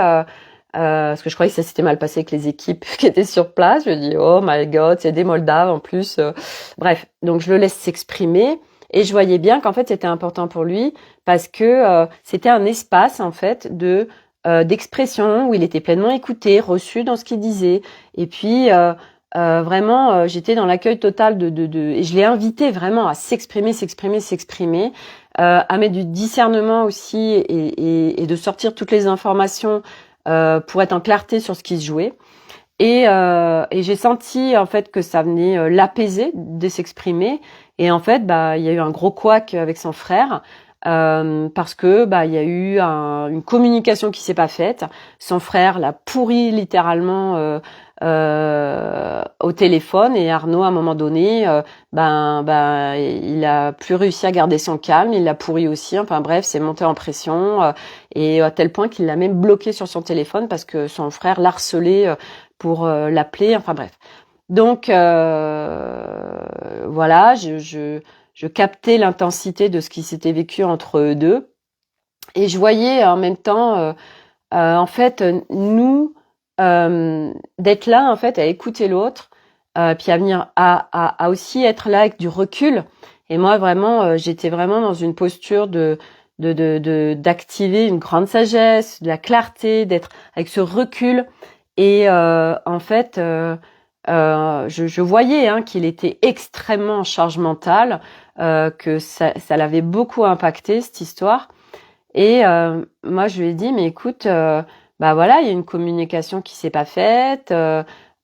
parce que je croyais que ça s'était mal passé avec les équipes qui étaient sur place. Je dis oh my god, c'est des Moldaves en plus. Bref, donc je le laisse s'exprimer et je voyais bien qu'en fait c'était important pour lui parce que c'était un espace en fait de d'expression où il était pleinement écouté, reçu dans ce qu'il disait. Et puis vraiment, j'étais dans l'accueil total et je l'ai invité vraiment à s'exprimer, à mettre du discernement aussi et de sortir toutes les informations pour être en clarté sur ce qui se jouait. Et j'ai senti en fait que ça venait l'apaiser de s'exprimer. Et en fait, il y a eu un gros couac avec son frère. Parce que il y a eu une communication qui s'est pas faite. Son frère l'a pourri littéralement au téléphone et Arnaud à un moment donné il a plus réussi à garder son calme, il l'a pourri aussi, enfin bref, c'est monté en pression et à tel point qu'il l'a même bloqué sur son téléphone parce que son frère l'harcelait pour l'appeler, enfin bref. Donc voilà, je captais l'intensité de ce qui s'était vécu entre eux deux et je voyais en même temps en fait nous d'être là en fait à écouter l'autre puis à venir à aussi être là avec du recul. Et moi vraiment j'étais vraiment dans une posture d'activer une grande sagesse, de la clarté, d'être avec ce recul. Et en fait je voyais qu'il était extrêmement en charge mentale, que ça l'avait beaucoup impacté cette histoire. Et moi je lui ai dit mais écoute voilà, il y a une communication qui s'est pas faite,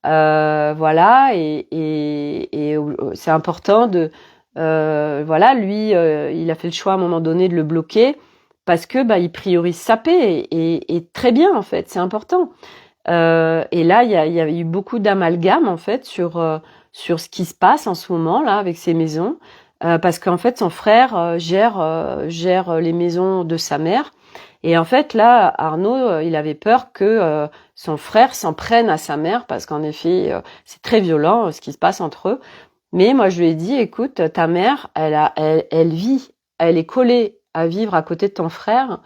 voilà, et c'est important de voilà, lui il a fait le choix à un moment donné de le bloquer parce que il priorise sa paix et très bien en fait, c'est important. Et là il y a eu beaucoup d'amalgame en fait sur ce qui se passe en ce moment là avec ces maisons, parce qu'en fait son frère gère les maisons de sa mère. Et en fait, là, Arnaud, il avait peur que son frère s'en prenne à sa mère, parce qu'en effet, c'est très violent ce qui se passe entre eux. Mais moi, je lui ai dit, écoute, ta mère, elle vit, elle est collée à vivre à côté de ton frère.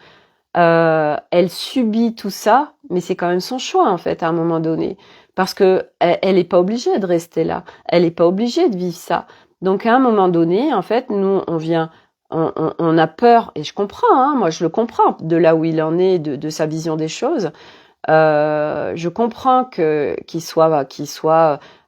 Elle subit tout ça, mais c'est quand même son choix, en fait, à un moment donné. Parce que elle est pas obligée de rester là. Elle est pas obligée de vivre ça. Donc, à un moment donné, en fait, nous, on a peur, et je comprends, moi je le comprends, de là où il en est, de sa vision des choses. Je comprends qu'il soit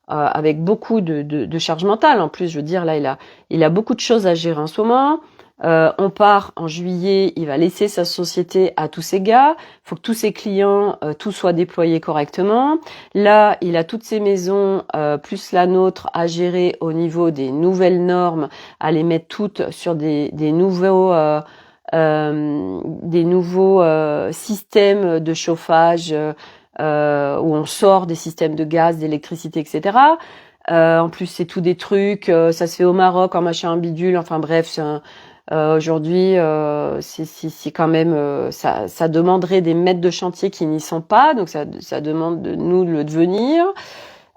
avec beaucoup de charge mentale. En plus, je veux dire, là, il a beaucoup de choses à gérer en ce moment. On part en juillet, il va laisser sa société à tous ses gars. Il faut que tous ses clients, tout soit déployé correctement. Là, il a toutes ses maisons, plus la nôtre, à gérer au niveau des nouvelles normes, à les mettre toutes sur des nouveaux systèmes de chauffage où on sort des systèmes de gaz, d'électricité, etc. En plus, c'est tout des trucs, ça se fait au Maroc, en machin, bidule. Enfin bref, c'est aujourd'hui, c'est quand même, ça demanderait des maîtres de chantier qui n'y sont pas, donc ça demande de nous de le devenir.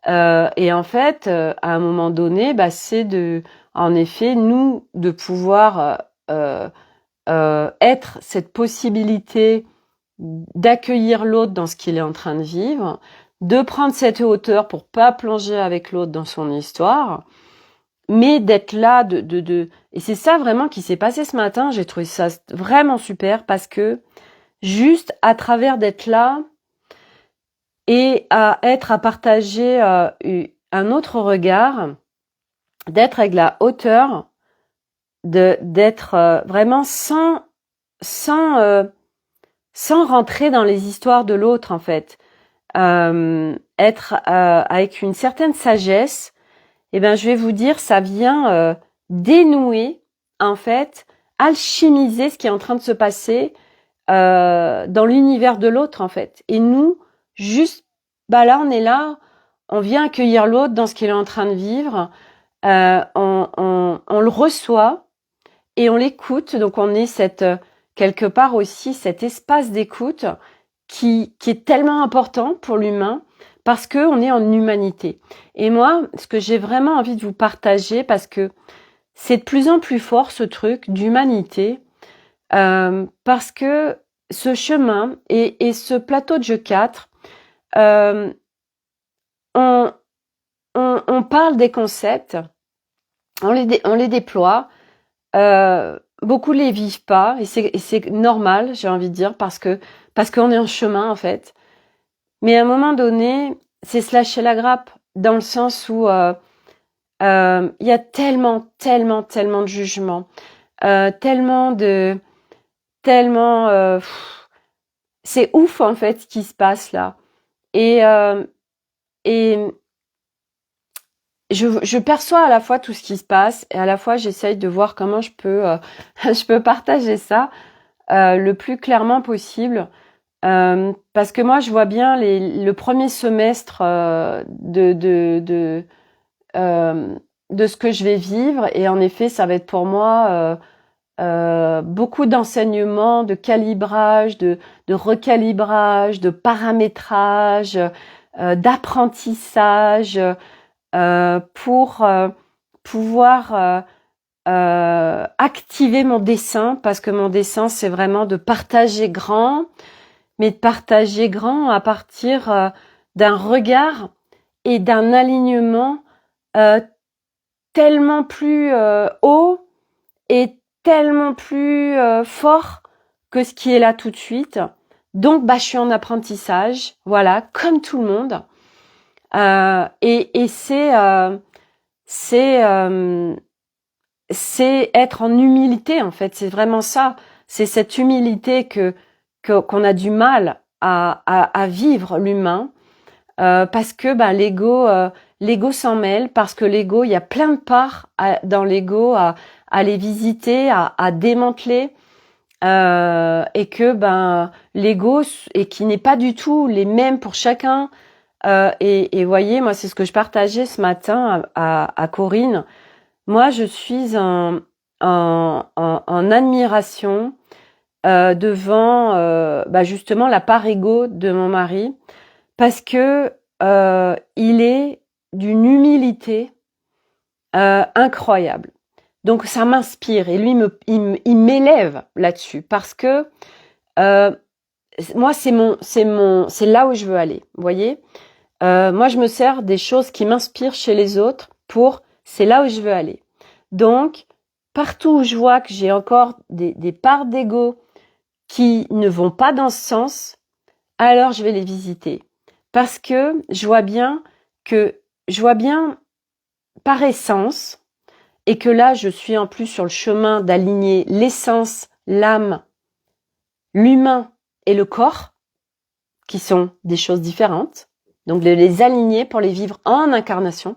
Et en fait, à un moment donné, c'est en effet, nous, de pouvoir être cette possibilité d'accueillir l'autre dans ce qu'il est en train de vivre, de prendre cette hauteur pour pas plonger avec l'autre dans son histoire, mais d'être là, et c'est ça vraiment qui s'est passé ce matin. J'ai trouvé ça vraiment super parce que juste à travers d'être là et à partager un autre regard, d'être avec la hauteur, d'être vraiment sans rentrer dans les histoires de l'autre en fait, être avec une certaine sagesse. Eh ben, je vais vous dire, ça vient dénouer, en fait, alchimiser ce qui est en train de se passer dans l'univers de l'autre, en fait. Et nous, juste, là, on est là, on vient accueillir l'autre dans ce qu'il est en train de vivre, on le reçoit et on l'écoute. Donc, on est quelque part aussi cet espace d'écoute qui est tellement important pour l'humain, parce que on est en humanité. Et moi, ce que j'ai vraiment envie de vous partager, parce que c'est de plus en plus fort ce truc d'humanité, parce que ce chemin et ce plateau de jeu 4, euh, on, on parle des concepts, on les déploie. Beaucoup les vivent pas et c'est normal, j'ai envie de dire, parce qu'on est en chemin en fait. Mais à un moment donné, c'est se lâcher la grappe dans le sens où il y a tellement de jugements, tellement c'est ouf en fait ce qui se passe là. Et et je perçois à la fois tout ce qui se passe et à la fois j'essaye de voir comment je peux je peux partager ça le plus clairement possible. Parce que moi je vois bien le premier semestre de ce que je vais vivre et en effet ça va être pour moi beaucoup d'enseignements, de calibrage, de recalibrage, de paramétrage, d'apprentissage pour pouvoir activer mon dessin, parce que mon dessin c'est vraiment de partager grand, mais de partager grand à partir d'un regard et d'un alignement tellement plus haut et tellement plus fort que ce qui est là tout de suite. Donc, je suis en apprentissage, voilà, comme tout le monde. Et c'est être en humilité en fait. C'est vraiment ça. C'est cette humilité qu'on a du mal à vivre l'humain parce que l'ego s'en mêle, parce que l'ego, il y a plein de parts dans l'ego à les visiter, à démanteler, et que l'ego et qui n'est pas du tout les mêmes pour chacun. Et voyez, moi c'est ce que je partageais ce matin à Corinne. Moi je suis en admiration devant justement la part égo de mon mari, parce que il est d'une humilité incroyable. Donc ça m'inspire et lui il m'élève là-dessus parce que moi c'est là où je veux aller. Vous voyez, moi je me sers des choses qui m'inspirent chez les autres c'est là où je veux aller. Donc partout où je vois que j'ai encore des parts d'ego qui ne vont pas dans ce sens, alors je vais les visiter. Parce que je vois bien par essence, et que là je suis en plus sur le chemin d'aligner l'essence, l'âme, l'humain et le corps, qui sont des choses différentes, donc de les aligner pour les vivre en incarnation.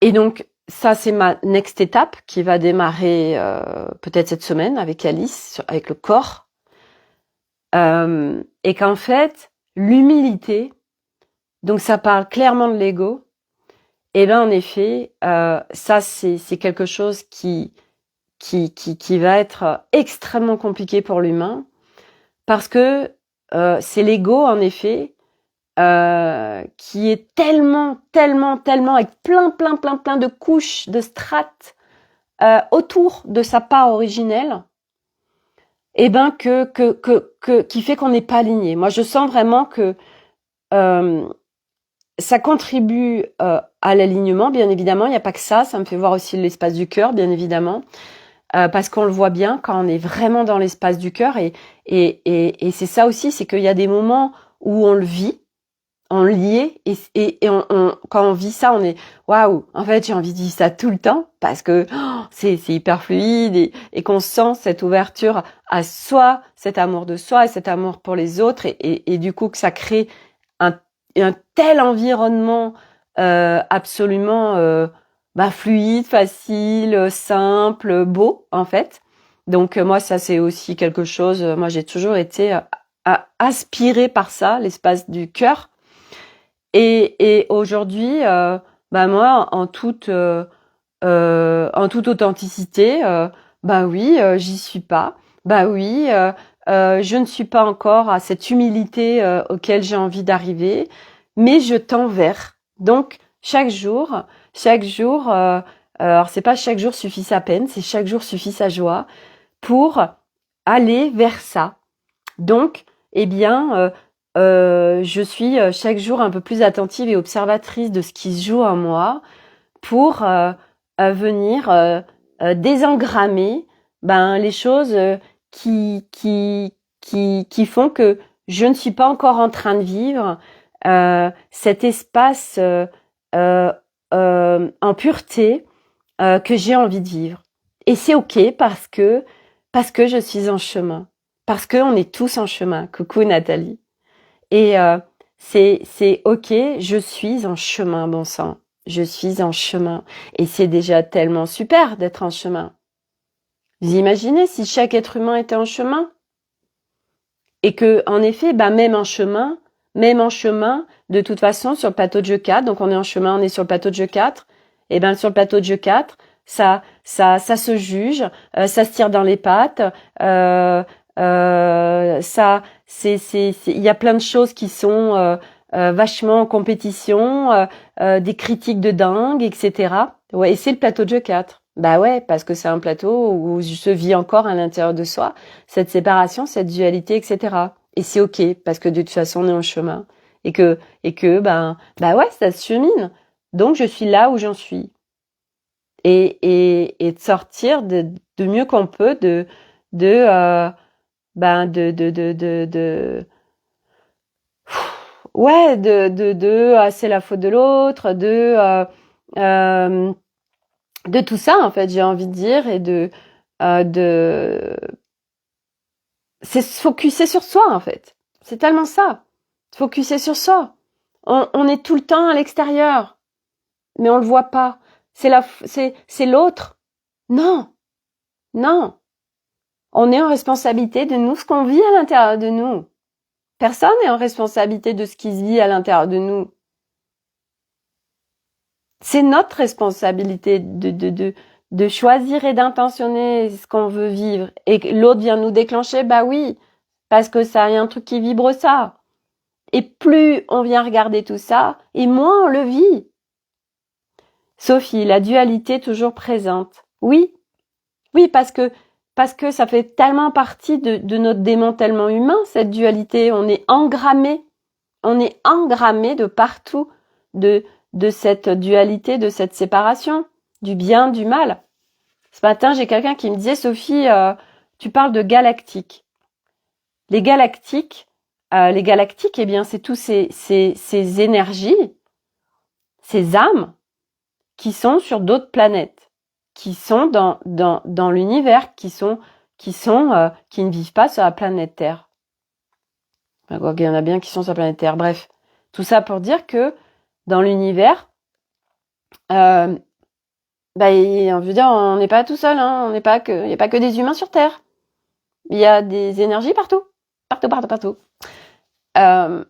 Et donc ça c'est ma next étape qui va démarrer peut-être cette semaine avec Alice, avec le corps, et qu'en fait l'humilité, donc ça parle clairement de l'ego. Et en effet, ça c'est quelque chose qui va être extrêmement compliqué pour l'humain, parce que c'est l'ego en effet qui est tellement avec plein de couches, de strates autour de sa part originelle, et qui fait qu'on n'est pas aligné. Moi je sens vraiment que ça contribue à l'alignement, bien évidemment. Il n'y a pas que ça me fait voir aussi l'espace du cœur, bien évidemment, parce qu'on le voit bien quand on est vraiment dans l'espace du cœur. Et c'est ça aussi, c'est qu'il y a des moments où on le vit, on l'y est, et quand on vit ça, on est waouh. En fait, j'ai envie de vivre ça tout le temps parce que c'est hyper fluide et qu'on sent cette ouverture à soi, cet amour de soi et cet amour pour les autres, et du coup que ça crée un tel environnement absolument fluide, facile, simple, beau en fait. Donc moi ça c'est aussi quelque chose, moi j'ai toujours été aspirée par ça, l'espace du cœur. Et aujourd'hui, moi en toute authenticité, oui, j'y suis pas. Oui, je ne suis pas encore à cette humilité auquel j'ai envie d'arriver, mais je tends vers. Donc chaque jour, alors c'est pas chaque jour suffit sa peine, c'est chaque jour suffit sa joie pour aller vers ça. Donc, je suis chaque jour un peu plus attentive et observatrice de ce qui se joue en moi pour venir désengrammer les choses qui font que je ne suis pas encore en train de vivre cet espace en pureté que j'ai envie de vivre. Et c'est ok parce que je suis en chemin, parce que on est tous en chemin. Coucou Nathalie. Et c'est ok, je suis en chemin, bon sang. Je suis en chemin. Et c'est déjà tellement super d'être en chemin. Vous imaginez si chaque être humain était en chemin? Et que, en effet, même en chemin, de toute façon, sur le plateau de jeu 4, donc on est en chemin, on est sur le plateau de jeu 4, et sur le plateau de jeu 4, ça se juge, ça se tire dans les pattes, il y a plein de choses qui sont vachement en compétition, des critiques de dingue, etc. Ouais, et c'est le plateau de jeu 4. Bah ouais, parce que c'est un plateau où se vit encore à l'intérieur de soi cette séparation, cette dualité, etc. Et c'est ok, parce que de toute façon on est en chemin. Et que ouais, ça se chemine. Donc je suis là où j'en suis. Et de sortir de mieux qu'on peut de c'est la faute de l'autre, de tout ça en fait, j'ai envie de dire, et c'est se focuser sur soi en fait. C'est tellement ça. Se focuser sur soi. On est tout le temps à l'extérieur, mais on le voit pas. C'est l'autre. Non. On est en responsabilité de nous, ce qu'on vit à l'intérieur de nous. Personne n'est en responsabilité de ce qui se vit à l'intérieur de nous. C'est notre responsabilité de choisir et d'intentionner ce qu'on veut vivre. Et l'autre vient nous déclencher, bah oui, parce que ça y a un truc qui vibre ça. Et plus on vient regarder tout ça, et moins on le vit. Sophie, la dualité toujours présente. Oui, parce que ça fait tellement partie de notre démantèlement humain, cette dualité. On est engrammé de partout de cette dualité, de cette séparation, du bien, du mal. Ce matin, j'ai quelqu'un qui me disait, Sophie, tu parles de galactiques. Les galactiques, eh bien, c'est tous ces énergies, ces âmes qui sont sur d'autres planètes, qui sont dans l'univers, qui ne vivent pas sur la planète Terre. Il y en a bien qui sont sur la planète Terre. Bref, tout ça pour dire que dans l'univers, on veut dire, on n'est pas tout seul, hein, il n'y a pas que des humains sur Terre. Il y a des énergies partout.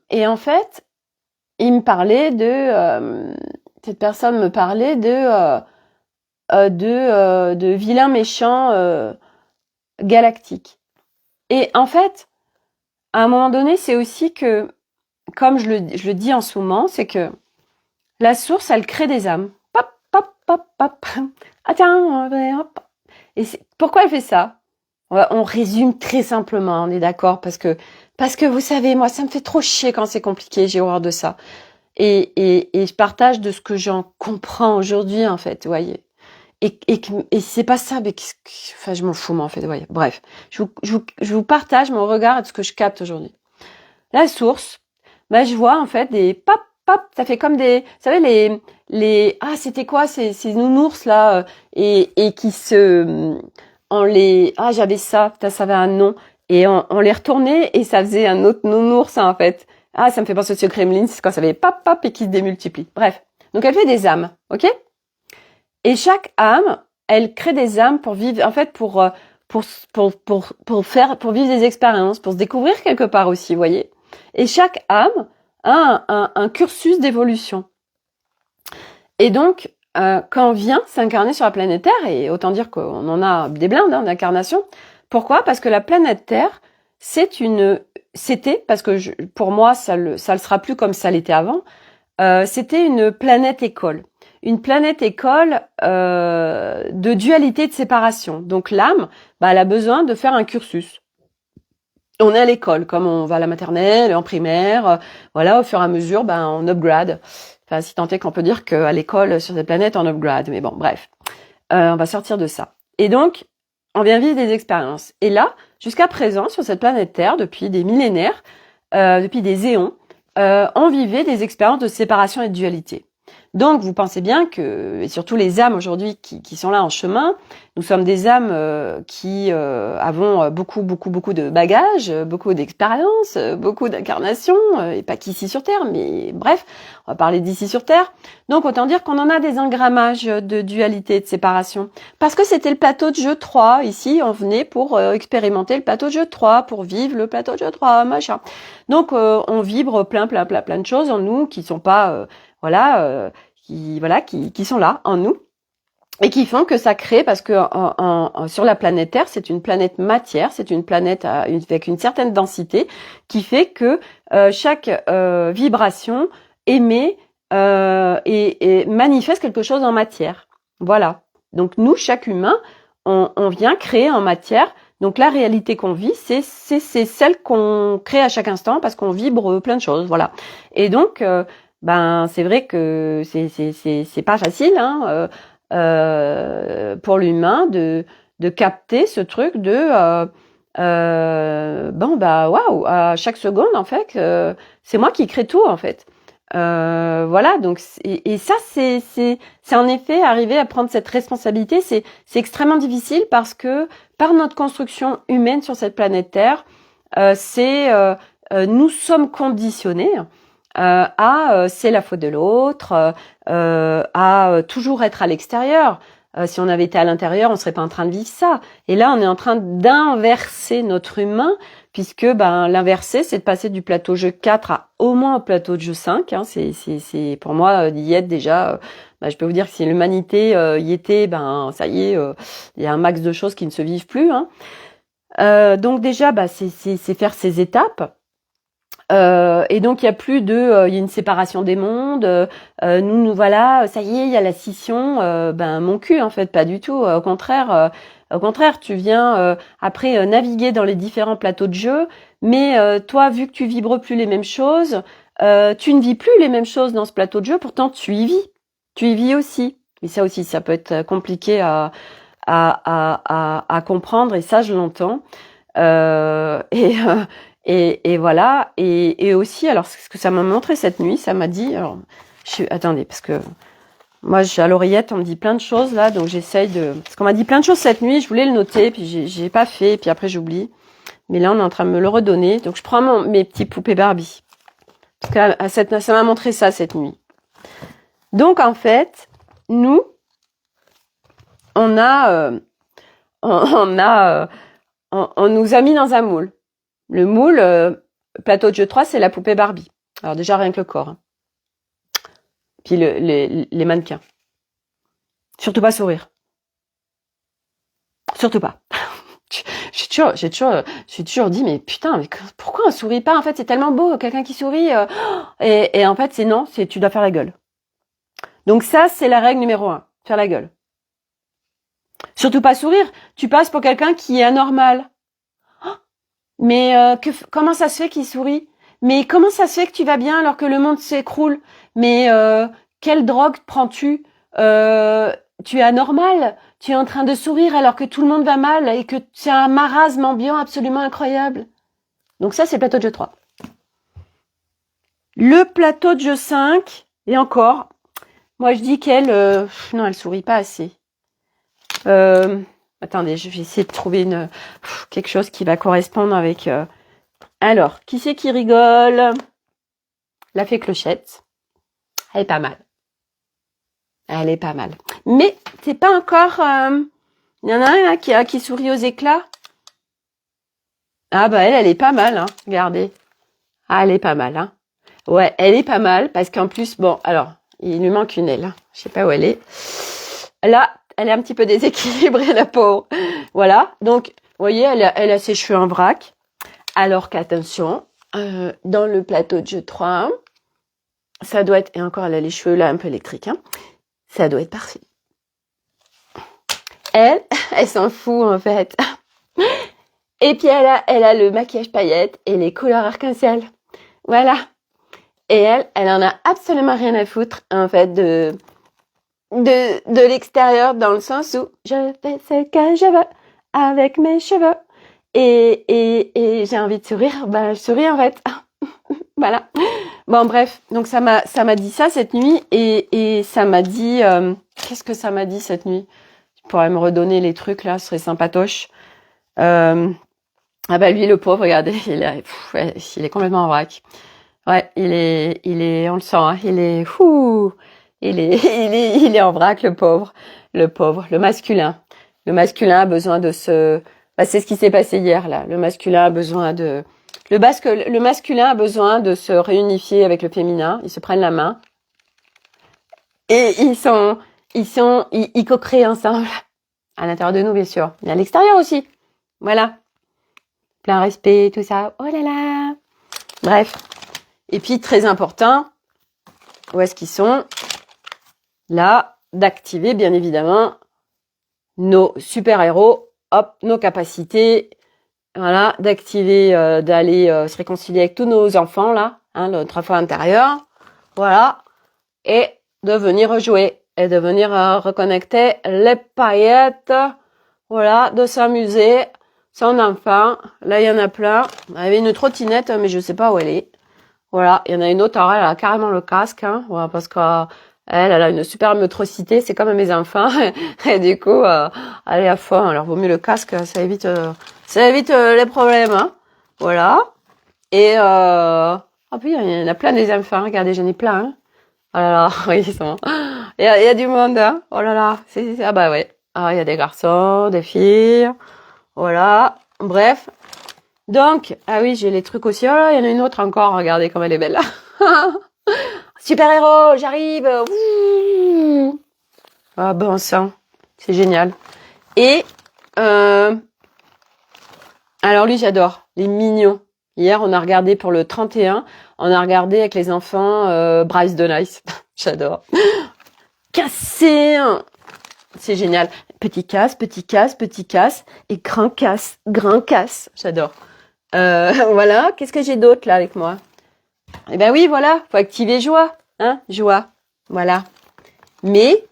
Et en fait, il me parlait cette personne me parlait de vilains méchants galactiques. Et en fait, à un moment donné, c'est aussi que, comme je le dis en ce moment, c'est que la source, elle crée des âmes. Pop, pop, pop, pop. Ah tiens, hop. Et pourquoi elle fait ça? On résume très simplement, on est d'accord, parce que vous savez, moi, ça me fait trop chier quand c'est compliqué, j'ai horreur de ça. Et je partage de ce que j'en comprends aujourd'hui, en fait, vous voyez. Et c'est pas ça, mais je m'en fous, moi, en fait, vous voyez. Bref, je vous partage mon regard et ce que je capte aujourd'hui. La source, je vois, en fait, des pop, pop, ça fait comme des, vous savez, c'était quoi, ces nounours, là, et qui j'avais ça, putain, ça avait un nom, et on les retournait, et ça faisait un autre nounours, hein, en fait. Ah, ça me fait penser au Kremlin, c'est quand ça fait pop, pop, et qui se démultiplie. Bref. Donc, elle fait des âmes, ok? Et chaque âme, elle crée des âmes pour vivre, en fait, pour vivre des expériences, pour se découvrir quelque part aussi, vous voyez? Et chaque âme a un cursus d'évolution. Et donc, quand on vient s'incarner sur la planète Terre, et autant dire qu'on en a des blindes d'incarnation, pourquoi? Parce que la planète Terre, c'était, parce que pour moi, ça le sera plus comme ça l'était avant, c'était une planète école. Une planète école de dualité de séparation. Donc l'âme, elle a besoin de faire un cursus. on est à l'école, comme on va à la maternelle, en primaire, voilà, au fur et à mesure, on upgrade. Enfin, si tant est qu'on peut dire qu'à l'école, sur cette planète, on upgrade. Mais bon, bref, on va sortir de ça. Et donc, on vient vivre des expériences. Et là, jusqu'à présent, sur cette planète Terre, depuis des millénaires, depuis des éons, on vivait des expériences de séparation et de dualité. Donc, vous pensez bien que, et surtout les âmes aujourd'hui qui sont là en chemin, nous sommes des âmes qui avons beaucoup de bagages, beaucoup d'expériences, beaucoup d'incarnations, et pas qu'ici sur Terre, mais bref, on va parler d'ici sur Terre. Donc, autant dire qu'on en a des engrammages de dualité et de séparation. Parce que c'était le plateau de jeu 3. Ici, on venait pour expérimenter le plateau de jeu 3, pour vivre le plateau de jeu 3, machin. Donc, on vibre plein de choses en nous qui sont pas... qui sont là en nous et qui font que ça crée, parce que sur la planète Terre, c'est une planète matière, c'est une planète avec une certaine densité qui fait que chaque vibration émet et manifeste quelque chose en matière. Voilà. Donc nous, chaque humain, on vient créer en matière. Donc la réalité qu'on vit, c'est celle qu'on crée à chaque instant parce qu'on vibre plein de choses. Voilà. Et donc c'est vrai que c'est pas facile pour l'humain de capter ce truc de waouh, à chaque seconde en fait c'est moi qui crée tout en fait. Voilà, donc et ça c'est en effet arriver à prendre cette responsabilité, c'est extrêmement difficile parce que par notre construction humaine sur cette planète Terre, nous sommes conditionnés c'est la faute de l'autre, à toujours être à l'extérieur. Si on avait été à l'intérieur, on serait pas en train de vivre ça. Et là, on est en train d'inverser notre humain, puisque l'inverser, c'est de passer du plateau jeu 4 à au moins au plateau de jeu 5. C'est pour moi d'y être déjà. Je peux vous dire que si l'humanité y était, ça y est, il y a un max de choses qui ne se vivent plus. Donc déjà, c'est faire ces étapes. Et donc il y a plus il y a une séparation des mondes. Nous voilà, ça y est, il y a la scission. Mon cul en fait, pas du tout. Au contraire, tu viens après naviguer dans les différents plateaux de jeu. Mais toi, vu que tu vibres plus les mêmes choses, tu ne vis plus les mêmes choses dans ce plateau de jeu. Pourtant, tu y vis. Tu y vis aussi. Mais ça aussi, ça peut être compliqué à comprendre. Et ça, je l'entends. Et voilà, et aussi, alors ce que ça m'a montré cette nuit, ça m'a dit, attendez, parce que moi, à l'oreillette, on me dit plein de choses là, donc j'essaye parce qu'on m'a dit plein de choses cette nuit, je voulais le noter, puis j'ai pas fait, puis après j'oublie. Mais là, on est en train de me le redonner, donc je prends mes petits poupées Barbie. Parce que ça m'a montré ça cette nuit. Donc en fait, nous, on nous a mis dans un moule. Le moule, plateau de jeu 3, c'est la poupée Barbie. Alors déjà, rien que le corps. Puis les mannequins. Surtout pas sourire. Surtout pas. J'ai toujours dit, mais putain, mais pourquoi on sourit pas? En fait, c'est tellement beau, quelqu'un qui sourit. Et en fait, tu dois faire la gueule. Donc ça, c'est la règle numéro 1. Faire la gueule. Surtout pas sourire. Tu passes pour quelqu'un qui est anormal. Mais comment ça se fait qu'il sourit? Mais comment ça se fait que tu vas bien alors que le monde s'écroule? Mais quelle drogue prends-tu? Tu es anormal? Tu es en train de sourire alors que tout le monde va mal et que c'est un marasme ambiant absolument incroyable. Donc ça, c'est le plateau de jeu 3. Le plateau de jeu 5, et encore, moi je dis qu'elle... non, elle sourit pas assez. Attendez, je vais essayer de trouver quelque chose qui va correspondre avec... Alors, qui c'est qui rigole? La fée Clochette. Elle est pas mal. Elle est pas mal. Mais c'est pas encore... Il y en a un là, qui sourit aux éclats. Ah elle est pas mal, hein. Regardez. Ah, elle est pas mal, hein. Ouais, elle est pas mal parce qu'en plus, bon, alors, il lui manque une aile. Hein. Je sais pas où elle est. Là, elle est un petit peu déséquilibrée, la pauvre. Voilà. Donc, vous voyez, elle a ses cheveux en vrac. Alors qu'attention, dans le plateau de jeu 3, ça doit être... Et encore, elle a les cheveux là un peu électriques. Hein. Ça doit être parfait. Elle s'en fout en fait. Et puis elle a le maquillage paillettes et les couleurs arc-en-ciel. Voilà. Et elle en a absolument rien à foutre, en fait, de l'extérieur, dans le sens où je fais ce que je veux avec mes cheveux. Et j'ai envie de sourire, je souris, en fait. Voilà. Bon, bref. Donc, ça m'a dit ça cette nuit, et ça m'a dit, qu'est-ce que ça m'a dit cette nuit? Tu pourrais me redonner les trucs, là, ce serait sympatoche. Lui, le pauvre, regardez, il est complètement en vrac. Ouais, il est, on le sent, hein, il est en vrac, le pauvre, le masculin. Le masculin a besoin de c'est ce qui s'est passé hier, là. Le masculin a besoin le masculin a besoin de se réunifier avec le féminin. Ils se prennent la main. Et ils co-créent ensemble. À l'intérieur de nous, bien sûr. Mais à l'extérieur aussi. Voilà. Plein respect, tout ça. Oh là là. Bref. Et puis, très important, où est-ce qu'ils sont? Là, d'activer, bien évidemment, nos super-héros, nos capacités, voilà, d'activer, d'aller se réconcilier avec tous nos enfants, là, hein, notre enfant intérieur, voilà, et de venir rejouer, et de venir reconnecter les paillettes, voilà, de s'amuser, son enfant. Là, il y en a plein. Il y avait une trottinette, mais je sais pas où elle est. Voilà, il y en a une autre, alors elle a carrément le casque, hein, voilà, parce que elle a une super motricité, c'est comme mes enfants, et du coup, elle est à fond. Alors, vaut mieux le casque, ça évite les problèmes, hein. Voilà. Et puis il y en a plein des enfants, regardez, j'en ai plein, hein. Oh là là, oui, ils sont. Il y a du monde, hein. Oh là là, ah bah ouais. Ah, il y a des garçons, des filles, voilà. Bref. Donc, ah oui, j'ai les trucs aussi. Oh là, il y en a une autre encore. Regardez comme elle est belle. Super-héros, j'arrive. Ouh. Ah bon sang, c'est génial. Et alors lui, j'adore. Les mignons. Hier, on a regardé pour le 31. On a regardé avec les enfants Bryce de Nice. J'adore. Cassé. C'est génial. Petit casse, petit casse, petit casse. Et grand casse, grand casse. J'adore. Voilà. Qu'est-ce que j'ai d'autre là avec moi? Eh ben oui, voilà. Faut activer joie. Hein, joie. Voilà. Mais,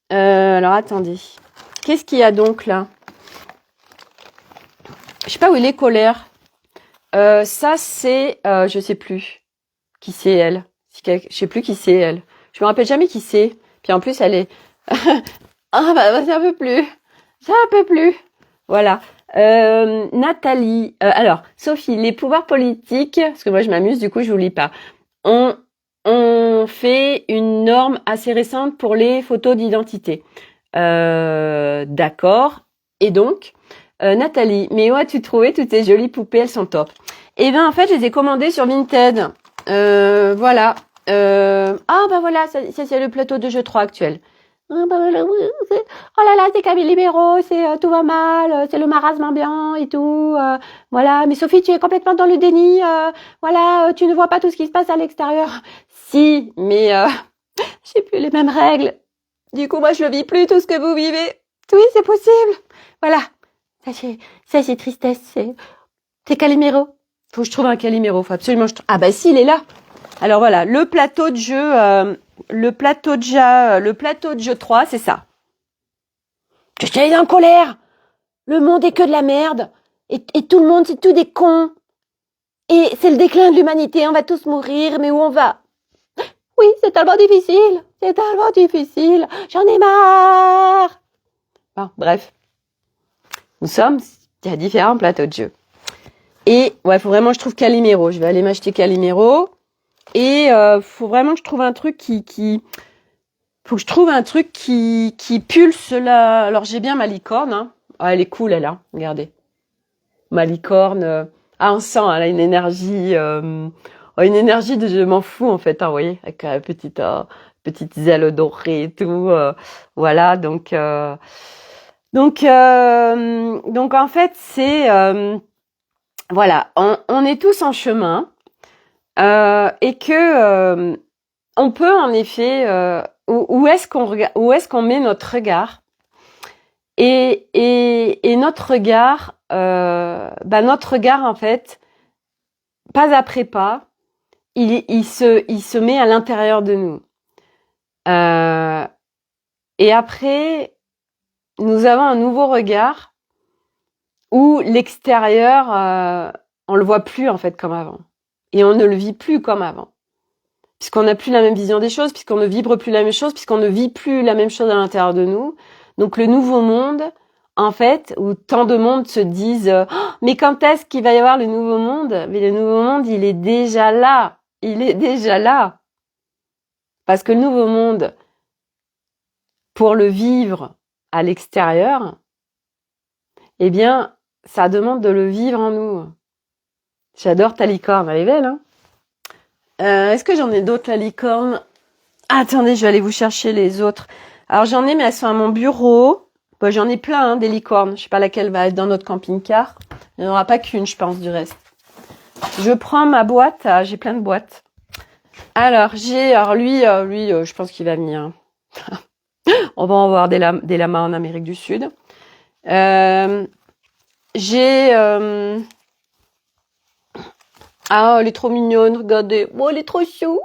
alors attendez. Qu'est-ce qu'il y a donc là? Je sais pas où il est, colère. Ça c'est, je sais plus qui c'est elle. Je sais plus qui c'est elle. Je me rappelle jamais qui c'est. Puis en plus elle est, ah bah ça peut plus. Voilà. Nathalie. Alors Sophie, les pouvoirs politiques. Parce que moi je m'amuse, du coup je vous lis pas. On fait une norme assez récente pour les photos d'identité. D'accord. Et donc, Nathalie, mais où as-tu trouvé toutes ces jolies poupées? Elles sont top. Eh bien, en fait, je les ai commandées sur Vinted. Voilà. Ah, bah voilà, ça c'est le plateau de jeu 3 actuel. Ah, bah voilà, oh là là, c'est Camille Libéraux, c'est tout va mal, c'est le marasme ambiant et tout. Voilà, mais Sophie, tu es complètement dans le déni. Voilà, tu ne vois pas tout ce qui se passe à l'extérieur. Si, mais j'ai plus les mêmes règles. Du coup, moi, je vis plus tout ce que vous vivez. Oui, c'est possible. Voilà. Ça, c'est tristesse. C'est Calimero. Faut que je trouve un Calimero. Faut absolument que je trouve. Ah bah si, il est là. Alors voilà, le plateau de jeu, le plateau de jeu 3, c'est ça. Je suis en colère. Le monde est que de la merde. Et tout le monde, c'est tout des cons. Et c'est le déclin de l'humanité. On va tous mourir, mais où on va? Oui, c'est tellement difficile. C'est tellement difficile. J'en ai marre. Bon, bref. Nous sommes, il y a différents plateaux de jeu. Et ouais, faut vraiment que je trouve Calimero. Je vais aller m'acheter Calimero. Et faut vraiment que je trouve un truc faut que je trouve un truc qui pulse là. Alors j'ai bien ma licorne, hein. Ah, elle est cool, elle, hein. Regardez. Ma licorne. Ah, on sent, elle a une énergie de je m'en fous en fait, hein, vous voyez, avec petite aile dorée et tout. Voilà, donc en fait c'est voilà, on est tous en chemin et que on peut en effet où est-ce qu'on met notre regard? Et notre regard, notre regard en fait, pas après pas, il se met à l'intérieur de nous. Et après, nous avons un nouveau regard où l'extérieur, on le voit plus en fait comme avant, et on ne le vit plus comme avant, puisqu'on n'a plus la même vision des choses, puisqu'on ne vibre plus la même chose, puisqu'on ne vit plus la même chose à l'intérieur de nous. Donc le nouveau monde, en fait, où tant de monde se disent oh, mais quand est-ce qu'il va y avoir le nouveau monde? Mais le nouveau monde, il est déjà là. Il est déjà là. Parce que le nouveau monde, pour le vivre à l'extérieur, eh bien, ça demande de le vivre en nous. J'adore ta licorne, elle est belle, hein? Est-ce que j'en ai d'autres, la licorne? Attendez, je vais aller vous chercher les autres. Alors j'en ai, mais elles sont à mon bureau. Bon, j'en ai plein, hein, des licornes. Je sais pas laquelle va être dans notre camping-car. Il n'y en aura pas qu'une, je pense, du reste. Je prends ma boîte. Ah, j'ai plein de boîtes. Alors, lui, je pense qu'il va venir. On va en voir des lamas en Amérique du Sud. Ah, elle est trop mignonne, regardez. Oh, elle est trop chou.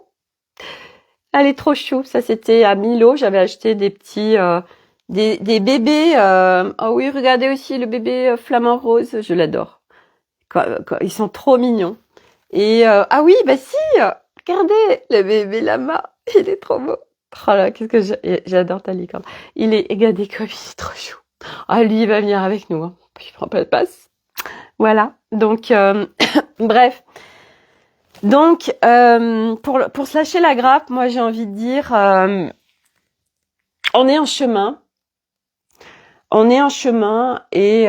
Elle est trop chou. Ça, c'était à Milo. J'avais acheté des petits, des bébés. Oh oui, regardez aussi le bébé flamant rose. Je l'adore. Ils sont trop mignons. Et ah oui, bah si. Regardez le bébé lama. Il est trop beau. Oh là, qu'est-ce que j'adore ta licorne. Regardez comme il est trop chou. Ah, lui, il va venir avec nous. Hein. Il prend pas de passe. Voilà. Donc, bref. Donc, pour se lâcher la grappe, moi, j'ai envie de dire, on est en chemin. On est en chemin et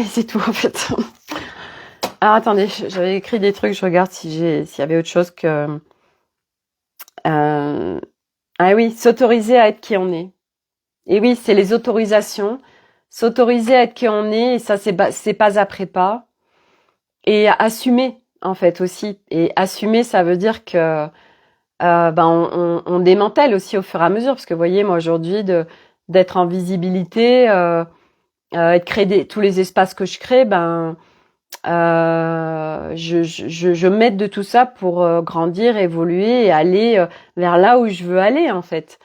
c'est tout, en fait. Alors, attendez, j'avais écrit des trucs, je regarde s'il y avait autre chose que... Ah oui, s'autoriser à être qui on est. Et oui, c'est les autorisations. S'autoriser à être qui on est, et ça, c'est pas après pas. Et assumer, en fait, aussi. Et assumer, ça veut dire que on démantèle aussi au fur et à mesure. Parce que, vous voyez, moi, aujourd'hui, d'être en visibilité, et de créer tous les espaces que je crée, je m'aide de tout ça pour grandir, évoluer et aller vers là où je veux aller, en fait.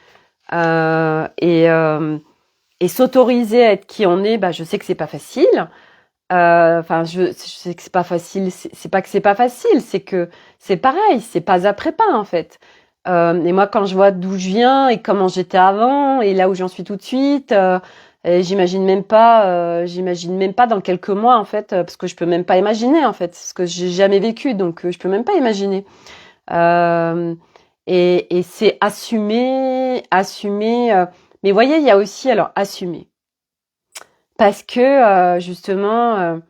Et s'autoriser à être qui on est, je sais que c'est pas facile. Enfin, je sais que c'est pas facile. C'est pas que c'est pas facile, c'est que c'est pareil, c'est pas après pas en fait. Et moi, quand je vois d'où je viens et comment j'étais avant et là où j'en suis tout de suite, et j'imagine même pas dans quelques mois en fait, parce que je peux même pas imaginer en fait, ce que j'ai jamais vécu, donc je peux même pas imaginer. Et c'est assumer. Mais voyez, il y a aussi alors assumer. Parce que justement,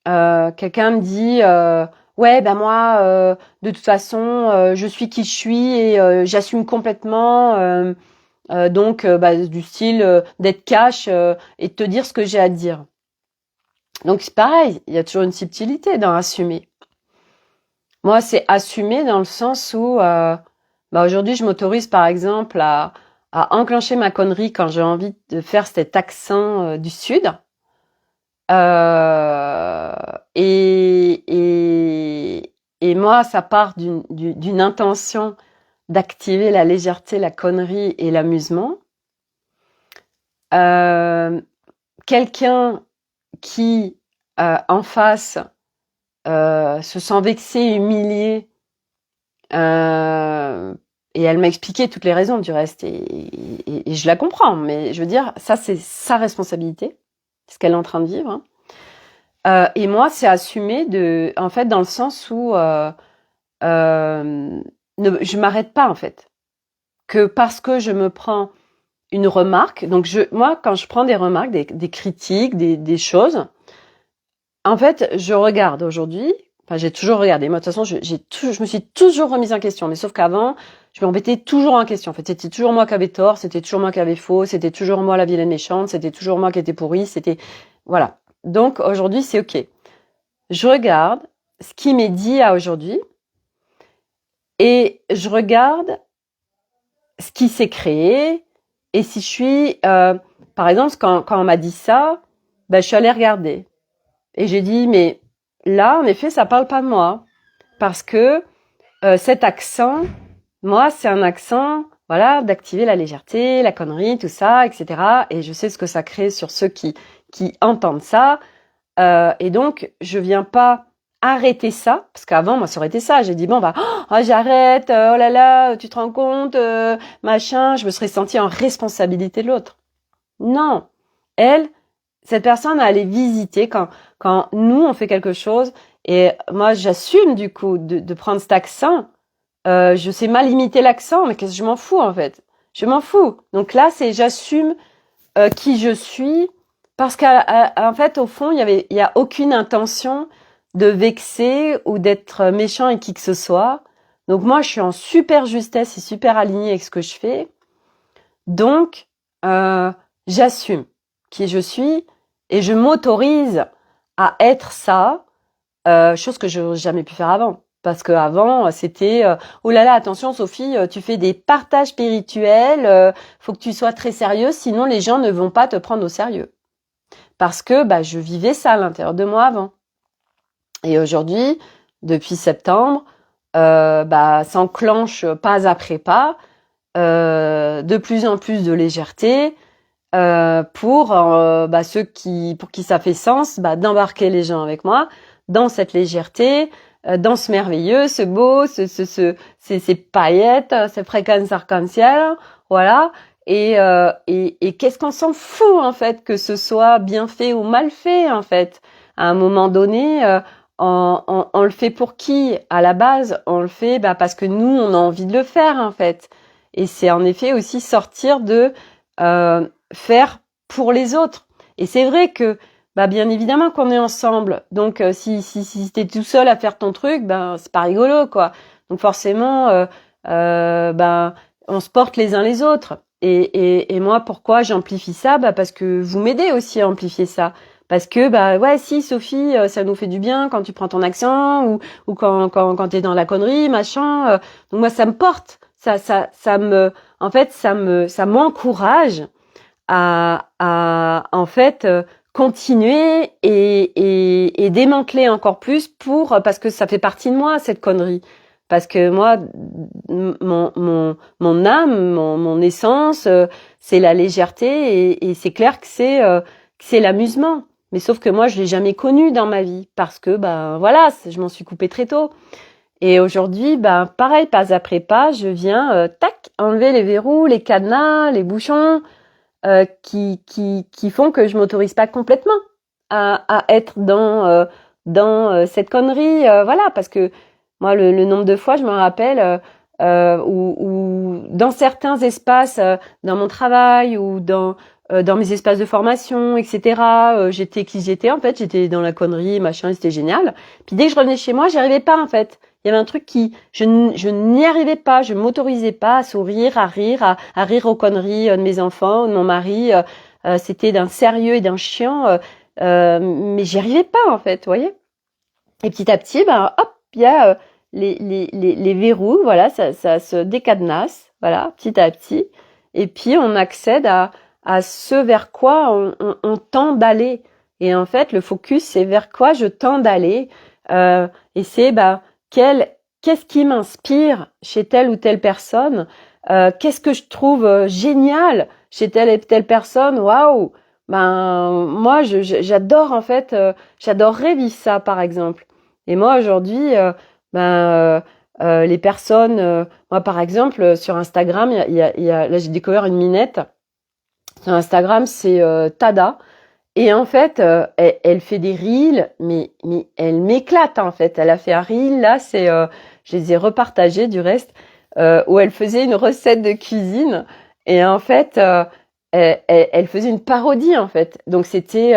quelqu'un me dit ouais, moi, de toute façon, je suis qui je suis et j'assume complètement. Donc, du style d'être cash et de te dire ce que j'ai à te dire. Donc c'est pareil, il y a toujours une subtilité dans assumer. Moi, c'est assumer dans le sens où aujourd'hui, je m'autorise par exemple à enclencher ma connerie quand j'ai envie de faire cet accent du Sud. Et moi, ça part d'une intention d'activer la légèreté, la connerie et l'amusement. Quelqu'un qui, en face, se sent vexé, humilié, et elle m'a expliqué toutes les raisons du reste, et je la comprends, mais je veux dire, ça c'est sa responsabilité, ce qu'elle est en train de vivre. Et moi, c'est assumer en fait, dans le sens où je m'arrête pas en fait, que parce que je me prends une remarque, donc moi, quand je prends des remarques, des critiques, des choses, en fait, je regarde aujourd'hui. Enfin, j'ai toujours regardé. Moi, de toute façon, je me suis toujours remise en question. Mais sauf qu'avant, je m'embêtais toujours en question. En fait, c'était toujours moi qui avais tort, c'était toujours moi qui avais faux, c'était toujours moi la vilaine méchante, c'était toujours moi qui étais pourrie, voilà. Donc, aujourd'hui, c'est OK. Je regarde ce qui m'est dit à aujourd'hui et je regarde ce qui s'est créé. Et si je suis, par exemple, quand on m'a dit ça, je suis allée regarder. Et j'ai dit, mais là, en effet, ça parle pas de moi. Parce que cet accent, moi, c'est un accent, voilà, d'activer la légèreté, la connerie, tout ça, etc. Et je sais ce que ça crée sur ceux qui entendent ça. Et donc, je viens pas arrêter ça, parce qu'avant, moi, ça aurait été ça. J'ai dit, bon, j'arrête, oh là là, tu te rends compte, machin, je me serais sentie en responsabilité de l'autre. Non. Cette personne allait visiter quand nous, on fait quelque chose, et moi, j'assume, du coup, de prendre cet accent. Je sais mal imiter l'accent, mais qu'est-ce que je m'en fous, en fait. Je m'en fous. Donc là, j'assume qui je suis, parce qu'en fait, au fond, il y a aucune intention de vexer ou d'être méchant avec qui que ce soit. Donc moi, je suis en super justesse et super alignée avec ce que je fais. Donc, j'assume qui je suis et je m'autorise à être ça, chose que je n'aurais jamais pu faire avant. Parce que avant, c'était oh là là, attention Sophie, tu fais des partages spirituels, faut que tu sois très sérieuse, sinon les gens ne vont pas te prendre au sérieux. Parce que je vivais ça à l'intérieur de moi avant. Et aujourd'hui, depuis septembre, s'enclenche pas après pas, de plus en plus de légèreté, pour pour qui ça fait sens, d'embarquer les gens avec moi dans cette légèreté, dans ce merveilleux, ce beau, ces paillettes, ces fréquences arc-en-ciel, voilà. Et qu'est-ce qu'on s'en fout en fait que ce soit bien fait ou mal fait en fait. À un moment donné, on le fait pour qui? À la base, on le fait parce que nous on a envie de le faire en fait. Et c'est en effet aussi sortir de faire pour les autres. Et c'est vrai que bien évidemment qu'on est ensemble. Donc si t'es tout seul à faire ton truc, c'est pas rigolo quoi. Donc forcément on se porte les uns les autres. Et moi pourquoi j'amplifie ça? Parce que vous m'aidez aussi à amplifier ça. Parce que ouais si Sophie ça nous fait du bien quand tu prends ton accent ou quand t'es dans la connerie machin. Donc moi ça me porte. Ça m'encourage à en fait continuer et démanteler encore plus parce que ça fait partie de moi cette connerie, parce que moi mon âme, mon essence, c'est la légèreté et c'est clair que c'est l'amusement, mais sauf que moi je l'ai jamais connu dans ma vie parce que voilà, je m'en suis coupée très tôt. Et aujourd'hui, pareil, pas après pas, je viens enlever les verrous, les cadenas, les bouchons qui font que je m'autorise pas complètement à être dans cette connerie, voilà, parce que moi le nombre de fois je me rappelle où dans certains espaces, dans mon travail ou dans mes espaces de formation, etc. J'étais qui j'étais en fait, j'étais dans la connerie, machin, c'était génial. Puis dès que je revenais chez moi, j'y arrivais pas en fait. Il y avait un truc je n'y arrivais pas, je m'autorisais pas à sourire, à rire aux conneries de mes enfants, de mon mari. C'était d'un sérieux et d'un chiant, mais j'y arrivais pas en fait, vous voyez. Et petit à petit, hop, il y a les verrous, voilà, ça se décadenasse, voilà, petit à petit. Et puis on accède à ce vers quoi on tend d'aller. Et en fait, le focus, c'est vers quoi je tends d'aller. Et c'est qu'est-ce qui m'inspire chez telle ou telle personne, qu'est-ce que je trouve génial chez telle et telle personne, waouh. Moi j'adore en fait, j'adorerais vivre ça par exemple. Et moi aujourd'hui les personnes, moi par exemple sur Instagram, il y a là j'ai découvert une minette sur Instagram, c'est Tada. Et en fait, elle fait des reels, mais elle m'éclate en fait. Elle a fait un reel là, je les ai repartagés du reste, où elle faisait une recette de cuisine et en fait, elle faisait une parodie en fait. Donc c'était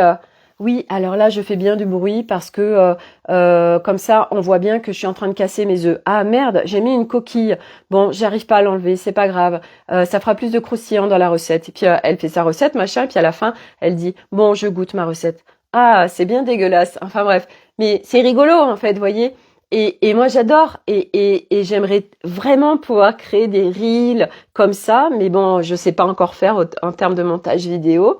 oui, alors là je fais bien du bruit parce que comme ça on voit bien que je suis en train de casser mes œufs. Ah merde, j'ai mis une coquille. Bon, j'arrive pas à l'enlever, c'est pas grave. Ça fera plus de croustillant dans la recette. Et puis elle fait sa recette, machin, et puis à la fin, elle dit bon, je goûte ma recette. Ah, c'est bien dégueulasse. Enfin bref, mais c'est rigolo en fait, vous voyez. Et moi j'adore et j'aimerais vraiment pouvoir créer des reels comme ça, mais bon, je sais pas encore faire en termes de montage vidéo.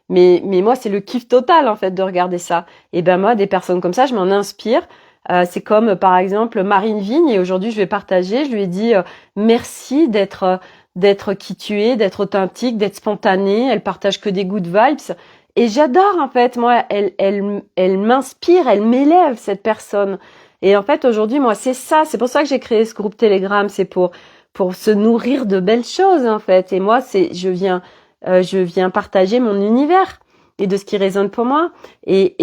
Mais moi c'est le kiff total en fait de regarder ça. Et ben moi des personnes comme ça, je m'en inspire. C'est comme par exemple Marine Vigne et aujourd'hui je vais partager. Je lui ai dit merci d'être qui tu es, d'être authentique, d'être spontanée. Elle partage que des good vibes. Et j'adore en fait, moi, elle m'inspire, elle m'élève cette personne. Et en fait, aujourd'hui, moi, c'est ça. C'est pour ça que j'ai créé ce groupe Telegram. C'est pour se nourrir de belles choses, en fait. Et moi, je viens partager mon univers et de ce qui résonne pour moi. Et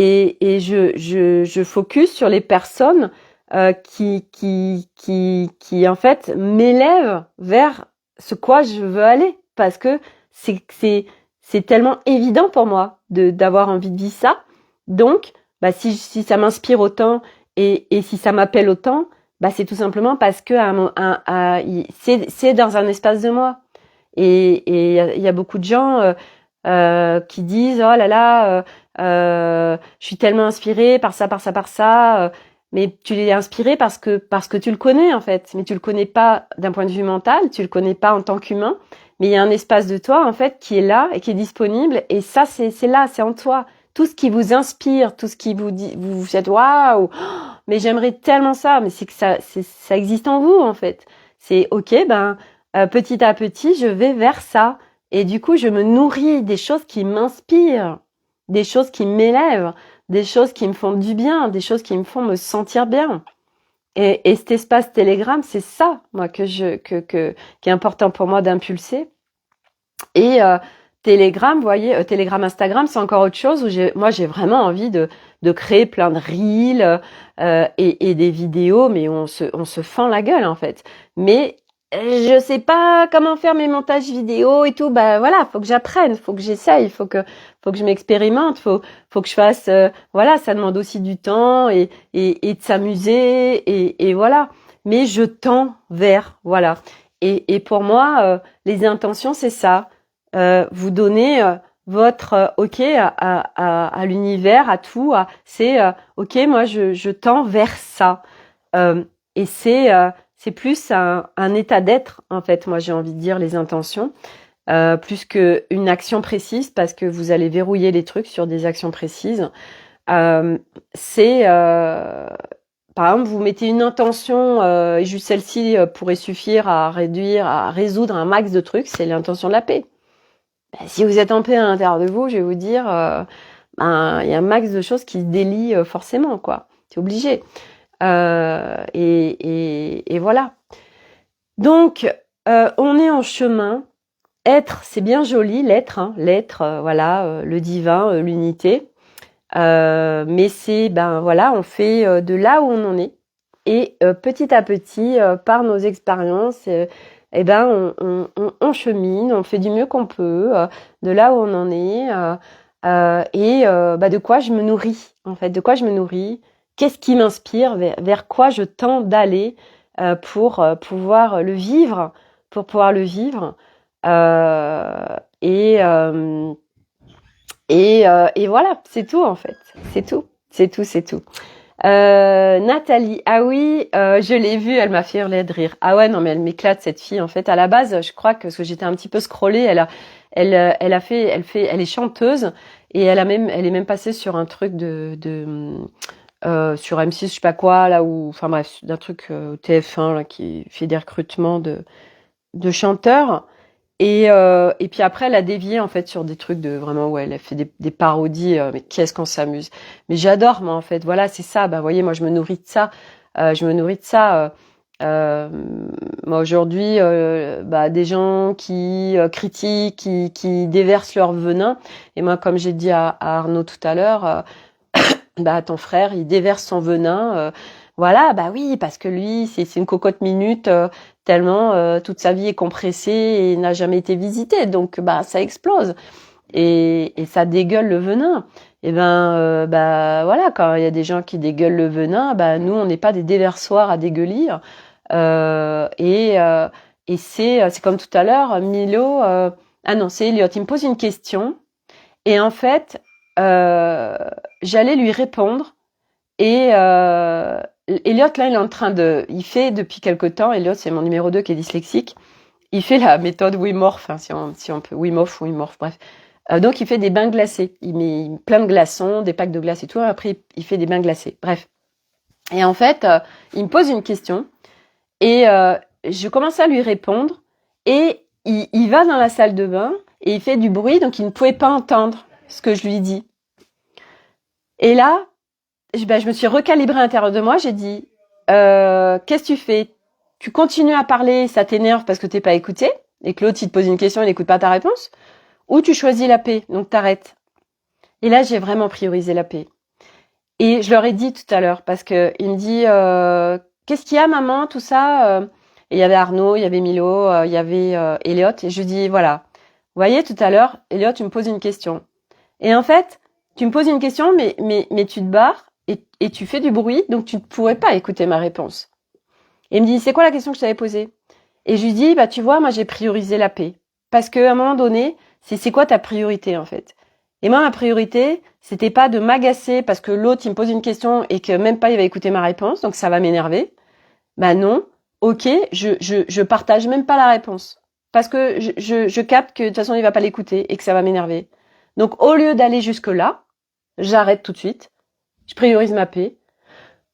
je focus sur les personnes qui en fait m'élèvent vers ce quoi je veux aller, parce que c'est tellement évident pour moi d'avoir envie de vivre ça. Donc, bah si ça m'inspire autant et si ça m'appelle autant, bah c'est tout simplement parce que c'est dans un espace de moi. Et il y a beaucoup de gens qui disent oh là là, je suis tellement inspirée par ça, par ça, par ça. Mais tu l'es inspiré parce que tu le connais en fait. Mais tu le connais pas d'un point de vue mental, tu le connais pas en tant qu'humain. Mais il y a un espace de toi en fait qui est là et qui est disponible. Et ça c'est là, c'est en toi. Tout ce qui vous inspire, tout ce qui vous dit, vous faites waouh, mais j'aimerais tellement ça. Mais c'est que ça existe en vous en fait. C'est ok, ben petit à petit, je vais vers ça. Et du coup, je me nourris des choses qui m'inspirent, des choses qui m'élèvent, des choses qui me font du bien, des choses qui me font me sentir bien. Et cet espace Telegram, c'est ça, moi, qui est important pour moi d'impulser. Et Telegram, vous voyez, Telegram, Instagram, c'est encore autre chose où moi, j'ai vraiment envie de créer plein de reels et des vidéos, mais on se fend la gueule, en fait. Mais je sais pas comment faire mes montages vidéo et tout. Bah voilà, faut que j'apprenne, faut que j'essaye, faut que je m'expérimente, faut que je fasse. Voilà, ça demande aussi du temps et de s'amuser et voilà. Mais je tends vers voilà. Et pour moi, les intentions, c'est ça. Vous donnez votre OK à l'univers, à tout. C'est OK, moi je tends vers ça. Et c'est plus un état d'être, en fait, moi j'ai envie de dire, les intentions, plus qu'une action précise, parce que vous allez verrouiller les trucs sur des actions précises. C'est, par exemple, vous mettez une intention, et juste celle-ci pourrait suffire à résoudre un max de trucs, c'est l'intention de la paix. Ben, si vous êtes en paix à l'intérieur de vous, je vais vous dire, ben, il y a un max de choses qui se délient forcément, quoi. C'est obligé. Et voilà. Donc, on est en chemin. Être, c'est bien joli, l'être, hein, l'être, voilà, le divin, l'unité. Mais c'est, ben voilà, on fait de là où on en est. Et petit à petit, par nos expériences, eh ben, on chemine, on fait du mieux qu'on peut, de là où on en est. Et bah, de quoi je me nourris, en fait, de quoi je me nourris. Qu'est-ce qui m'inspire, vers quoi je tends d'aller pour pouvoir le vivre, pour pouvoir le vivre. Euh, et, euh, et voilà, c'est tout en fait. C'est tout, c'est tout, c'est tout. Nathalie, ah oui, je l'ai vue, elle m'a fait hurler de rire. Ah ouais, non mais elle m'éclate cette fille en fait. À la base, je crois que parce que j'étais un petit peu scrollée, elle est chanteuse et elle est même passée sur un truc sur M6, je sais pas quoi là où, enfin bref, d'un truc TF1 là qui fait des recrutements de chanteurs. Et puis après, elle a dévié en fait sur des trucs de vraiment ouais, elle a fait des parodies. Mais qu'est-ce qu'on s'amuse. Mais j'adore moi en fait. Voilà, c'est ça. Bah voyez, moi je me nourris de ça. Je me nourris de ça. Moi aujourd'hui, bah des gens qui critiquent, qui déversent leur venin. Et moi, comme j'ai dit à Arnaud tout à l'heure, bah ton frère, il déverse son venin. Voilà, bah oui, parce que lui, c'est une cocotte minute. Tellement toute sa vie est compressée et n'a jamais été visitée, donc bah ça explose et ça dégueule le venin. Et ben bah voilà, quand il y a des gens qui dégueulent le venin, bah nous on n'est pas des déversoirs à dégueulir. Et c'est comme tout à l'heure, Milo, ah non c'est Elliot, il me pose une question et en fait j'allais lui répondre et Elliot, là, il fait depuis quelque temps, Elliot, c'est mon numéro 2 qui est dyslexique, il fait la méthode Wim Hof, si on peut, Wim Hof, bref. Donc, il fait des bains glacés. Il met plein de glaçons, des packs de glace et tout. Après, il fait des bains glacés. Bref. Et en fait, il me pose une question et je commence à lui répondre et il va dans la salle de bain et il fait du bruit, donc il ne pouvait pas entendre ce que je lui dis. Et là, je me suis recalibrée à l'intérieur de moi. J'ai dit, qu'est-ce que tu fais? Tu continues à parler, ça t'énerve parce que t'es pas écouté et que l'autre, il te pose une question, il n'écoute pas ta réponse, ou tu choisis la paix, donc t'arrêtes. Et là, j'ai vraiment priorisé la paix. Et je leur ai dit tout à l'heure, parce que il me dit, qu'est-ce qu'il y a, maman, tout ça Et il y avait Arnaud, il y avait Milo, il y avait Elliot, et je dis, voilà, vous voyez, tout à l'heure, Elliot, tu me poses une question. Et en fait, tu me poses une question, mais tu te barres, et tu fais du bruit, donc tu ne pourrais pas écouter ma réponse. Et il me dit, c'est quoi la question que je t'avais posée? Et je lui dis, bah tu vois, moi j'ai priorisé la paix. Parce qu'à un moment donné, c'est quoi ta priorité en fait? Et moi, ma priorité, c'était pas de m'agacer parce que l'autre, il me pose une question et que même pas il va écouter ma réponse, donc ça va m'énerver. Bah non, ok, je partage même pas la réponse. Parce que je capte que de toute façon, il va pas l'écouter et que ça va m'énerver. Donc au lieu d'aller jusque-là, j'arrête tout de suite, je priorise ma paix.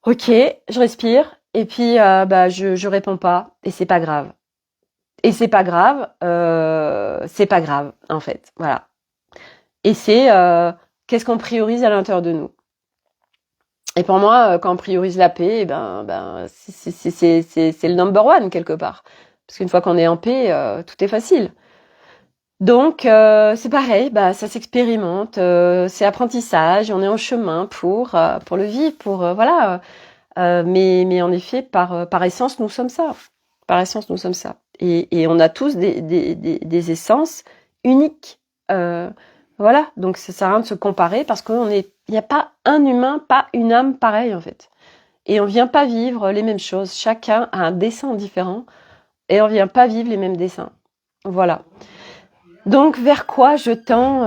Ok, je respire et puis bah je réponds pas et c'est pas grave. Et c'est pas grave en fait, voilà. Et c'est qu'est-ce qu'on priorise à l'intérieur de nous. Et pour moi, quand on priorise la paix, c'est le number one quelque part. Parce qu'une fois qu'on est en paix, tout est facile. Donc c'est pareil, ça s'expérimente, c'est apprentissage, on est en chemin pour le vivre, voilà. Mais en effet, par essence, nous sommes ça. Par essence, nous sommes ça. Et on a tous des essences uniques. Voilà, donc ça sert à rien de se comparer parce il n'y a pas un humain, pas une âme pareille en fait. Et on vient pas vivre les mêmes choses. Chacun a un dessin différent et on vient pas vivre les mêmes dessins. Voilà. Donc vers quoi je tends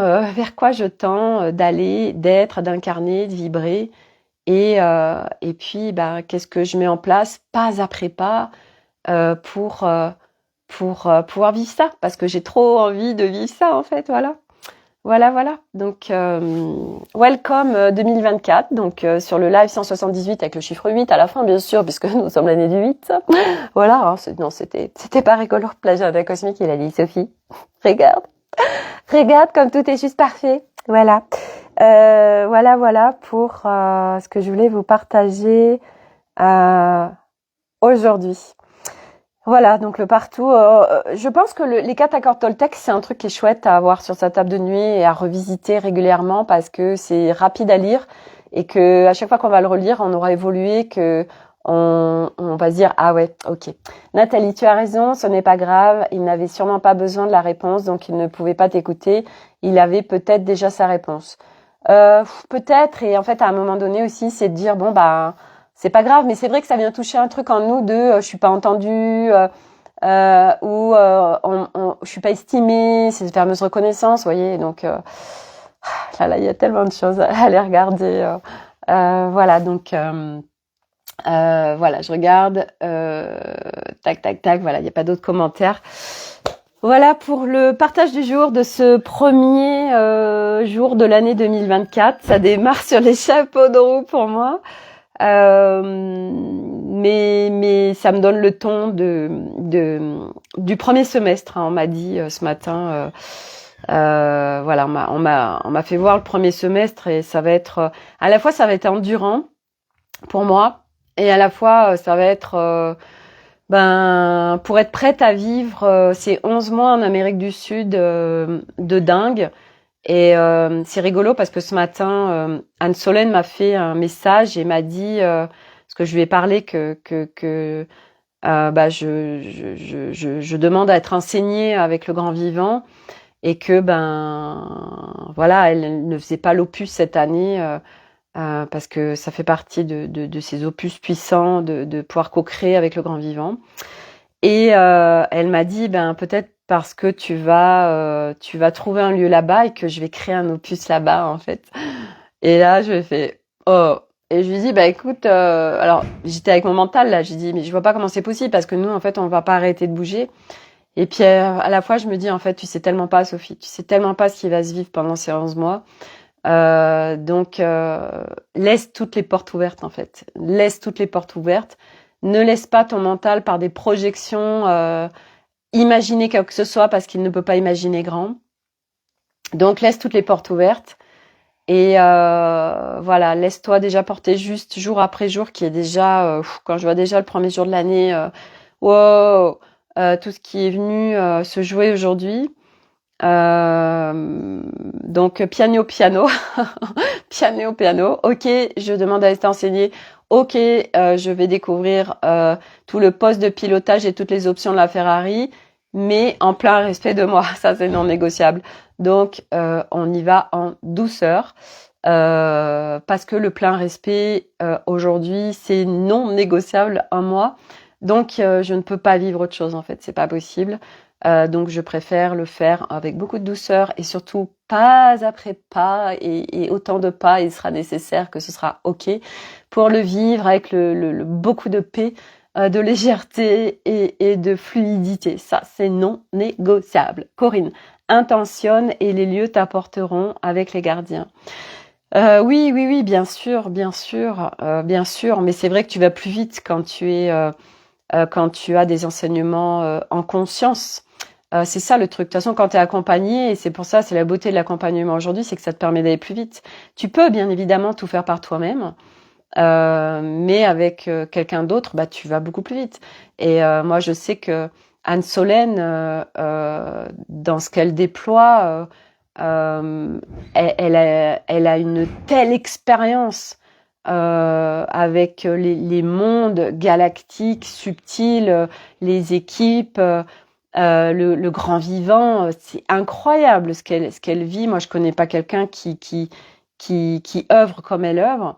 d'aller, d'être, d'incarner, de vibrer et puis qu'est-ce que je mets en place pas après pas pour pouvoir vivre ça parce que j'ai trop envie de vivre ça en fait, voilà. Donc welcome 2024, donc sur le live 178 avec le chiffre 8 à la fin bien sûr puisque nous sommes l'année du 8. Voilà, hein, c'était pas rigolo. Plagin cosmique, il a dit Sophie. Regarde comme tout est juste parfait. Voilà. Voilà pour ce que je voulais vous partager aujourd'hui. Voilà, donc le partout. Je pense que les 4 accords Toltec, c'est un truc qui est chouette à avoir sur sa table de nuit et à revisiter régulièrement parce que c'est rapide à lire et que à chaque fois qu'on va le relire, on aura évolué, que on va se dire ah ouais, ok. Nathalie, tu as raison, ce n'est pas grave. Il n'avait sûrement pas besoin de la réponse, donc il ne pouvait pas t'écouter. Il avait peut-être déjà sa réponse. Peut-être, et en fait à un moment donné aussi, c'est de dire bon c'est pas grave, mais c'est vrai que ça vient toucher un truc en nous de je suis pas entendue ou je suis pas estimée, c'est cette fameuse reconnaissance, vous voyez. Donc là il y a tellement de choses à aller regarder. Voilà, donc voilà, je regarde. Tac, voilà, il n'y a pas d'autres commentaires. Voilà pour le partage du jour de ce premier jour de l'année 2024. Ça démarre sur les chapeaux de roue pour moi. Mais ça me donne le ton du premier semestre, hein. On m'a dit ce matin, voilà, on m'a fait voir le premier semestre et ça va être, à la fois ça va être endurant pour moi et à la fois ça va être, pour être prête à vivre ces 11 mois en Amérique du Sud de dingue. Et c'est rigolo parce que ce matin, Anne Solène m'a fait un message et m'a dit, parce que je lui ai parlé que je demande à être enseignée avec le grand vivant et que voilà, elle ne faisait pas l'opus cette année parce que ça fait partie de ces opus puissants de pouvoir co-créer avec le grand vivant. Et elle m'a dit peut-être parce que tu vas trouver un lieu là-bas et que je vais créer un opus là-bas en fait. Et là je fais oh Et je lui dis, bah écoute, alors j'étais avec mon mental là, j'ai dit, mais je vois pas comment c'est possible parce que nous, en fait, on va pas arrêter de bouger. Et puis à la fois, je me dis, en fait, tu sais tellement pas, Sophie, tu sais tellement pas ce qui va se vivre pendant ces 11 mois. Donc, laisse toutes les portes ouvertes, en fait. Laisse toutes les portes ouvertes. Ne laisse pas ton mental par des projections imaginer quoi que ce soit parce qu'il ne peut pas imaginer grand. Donc, laisse toutes les portes ouvertes. Et voilà, laisse-toi déjà porter juste jour après jour, qui est déjà, quand je vois déjà le premier jour de l'année, wow, tout ce qui est venu se jouer aujourd'hui. Donc piano, piano, piano, piano. Ok, je demande à rester enseigné. Ok, je vais découvrir tout le poste de pilotage et toutes les options de la Ferrari, mais en plein respect de moi. Ça, c'est non négociable. Donc, on y va en douceur. Parce que le plein respect aujourd'hui c'est non négociable en moi, donc je ne peux pas vivre autre chose en fait, c'est pas possible. Donc je préfère le faire avec beaucoup de douceur et surtout pas après pas et autant de pas il sera nécessaire que ce sera ok pour le vivre avec le beaucoup de paix, de légèreté et de fluidité. Ça c'est non négociable. Corinne, intentionne et les lieux t'apporteront avec les gardiens. Oui, oui, oui, bien sûr, bien sûr, bien sûr. Mais c'est vrai que tu vas plus vite quand tu as des enseignements en conscience. C'est ça le truc. De toute façon, quand tu es accompagné, et c'est pour ça, c'est la beauté de l'accompagnement aujourd'hui, c'est que ça te permet d'aller plus vite. Tu peux bien évidemment tout faire par toi-même, mais avec quelqu'un d'autre, bah tu vas beaucoup plus vite. Et moi, je sais que Anne Solène, dans ce qu'elle déploie, elle a une telle expérience avec les mondes galactiques, subtils, les équipes, le grand vivant. C'est incroyable ce qu'elle vit. Moi, je connais pas quelqu'un qui œuvre comme elle œuvre.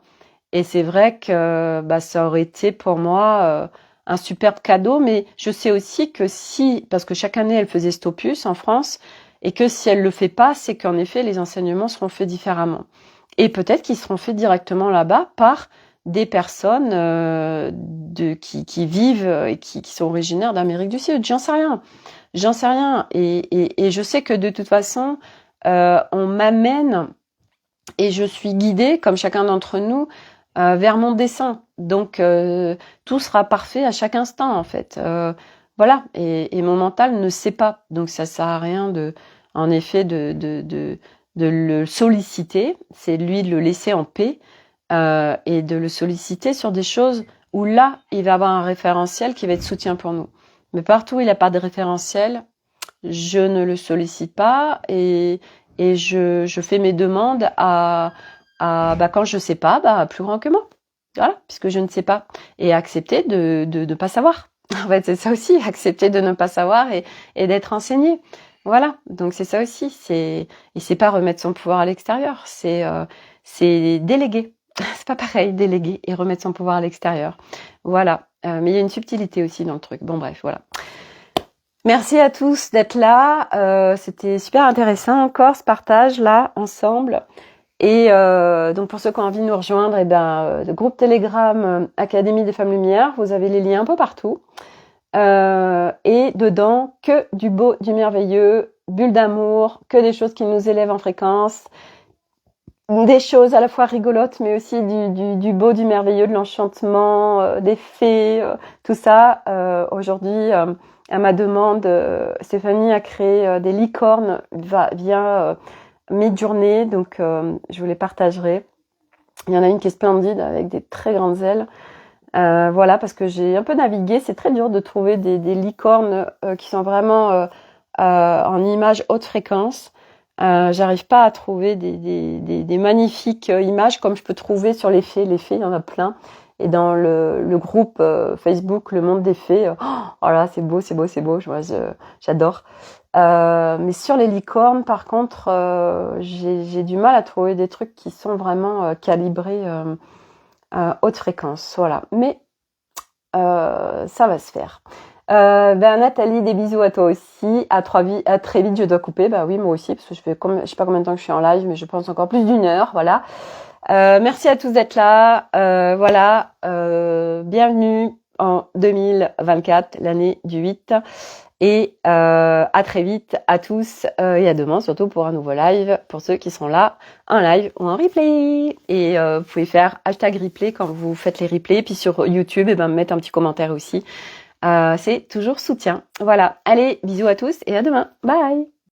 Et c'est vrai que bah, ça aurait été pour moi un superbe cadeau, mais je sais aussi que si, parce que chaque année elle faisait Stopus en France, et que si elle le fait pas, c'est qu'en effet les enseignements seront faits différemment. Et peut-être qu'ils seront faits directement là-bas par des personnes qui vivent et qui sont originaires d'Amérique du Sud. J'en sais rien. J'en sais rien. Et je sais que de toute façon, on m'amène et je suis guidée, comme chacun d'entre nous, vers mon dessin. Donc tout sera parfait à chaque instant en fait. Voilà. Et mon mental ne sait pas. Donc ça sert à rien en effet, de le solliciter. C'est lui de le laisser en paix et de le solliciter sur des choses où là, il va avoir un référentiel qui va être soutien pour nous. Mais partout où il n'a pas de référentiel, je ne le sollicite pas et je fais mes demandes bah, quand je sais pas, bah, plus grand que moi. Voilà, puisque je ne sais pas. Et accepter de pas savoir. En fait, c'est ça aussi, accepter de ne pas savoir et d'être enseigné. Voilà, donc c'est ça aussi. Et c'est pas remettre son pouvoir à l'extérieur, c'est déléguer. C'est pas pareil, déléguer et remettre son pouvoir à l'extérieur. Voilà, mais il y a une subtilité aussi dans le truc. Bon bref, voilà. Merci à tous d'être là. C'était super intéressant encore ce partage là ensemble. Et donc pour ceux qui ont envie de nous rejoindre, le groupe Telegram Académie des Femmes Lumière, vous avez les liens un peu partout. Et dedans, que du beau, du merveilleux, bulle d'amour, que des choses qui nous élèvent en fréquence, des choses à la fois rigolotes, mais aussi du beau, du merveilleux, de l'enchantement, des fées, tout ça. Aujourd'hui, à ma demande, Stéphanie a créé des licornes via Midjourney, donc je vous les partagerai. Il y en a une qui est splendide avec des très grandes ailes. Voilà, parce que j'ai un peu navigué, c'est très dur de trouver des licornes qui sont vraiment en images haute fréquence. J'arrive pas à trouver des magnifiques images comme je peux trouver sur les fées. Les fées, il y en a plein. Et dans le groupe Facebook Le Monde des Fées, oh là, c'est beau, c'est beau, c'est beau. J'adore. Mais sur les licornes, par contre, j'ai du mal à trouver des trucs qui sont vraiment calibrés haute fréquence. Voilà. Mais ça va se faire. Nathalie, des bisous à toi aussi. À très vite, je dois couper. Bah oui, moi aussi, parce que je sais pas combien de temps que je suis en live, mais je pense encore plus d'1 heure. Voilà. Merci à tous d'être là. Voilà, bienvenue en 2024, l'année du 8. Et à très vite à tous et à demain surtout pour un nouveau live pour ceux qui sont là en live ou en replay. Et vous pouvez faire hashtag replay quand vous faites les replays. Puis sur YouTube, et ben mettre un petit commentaire aussi. C'est toujours soutien. Voilà. Allez, bisous à tous et à demain. Bye.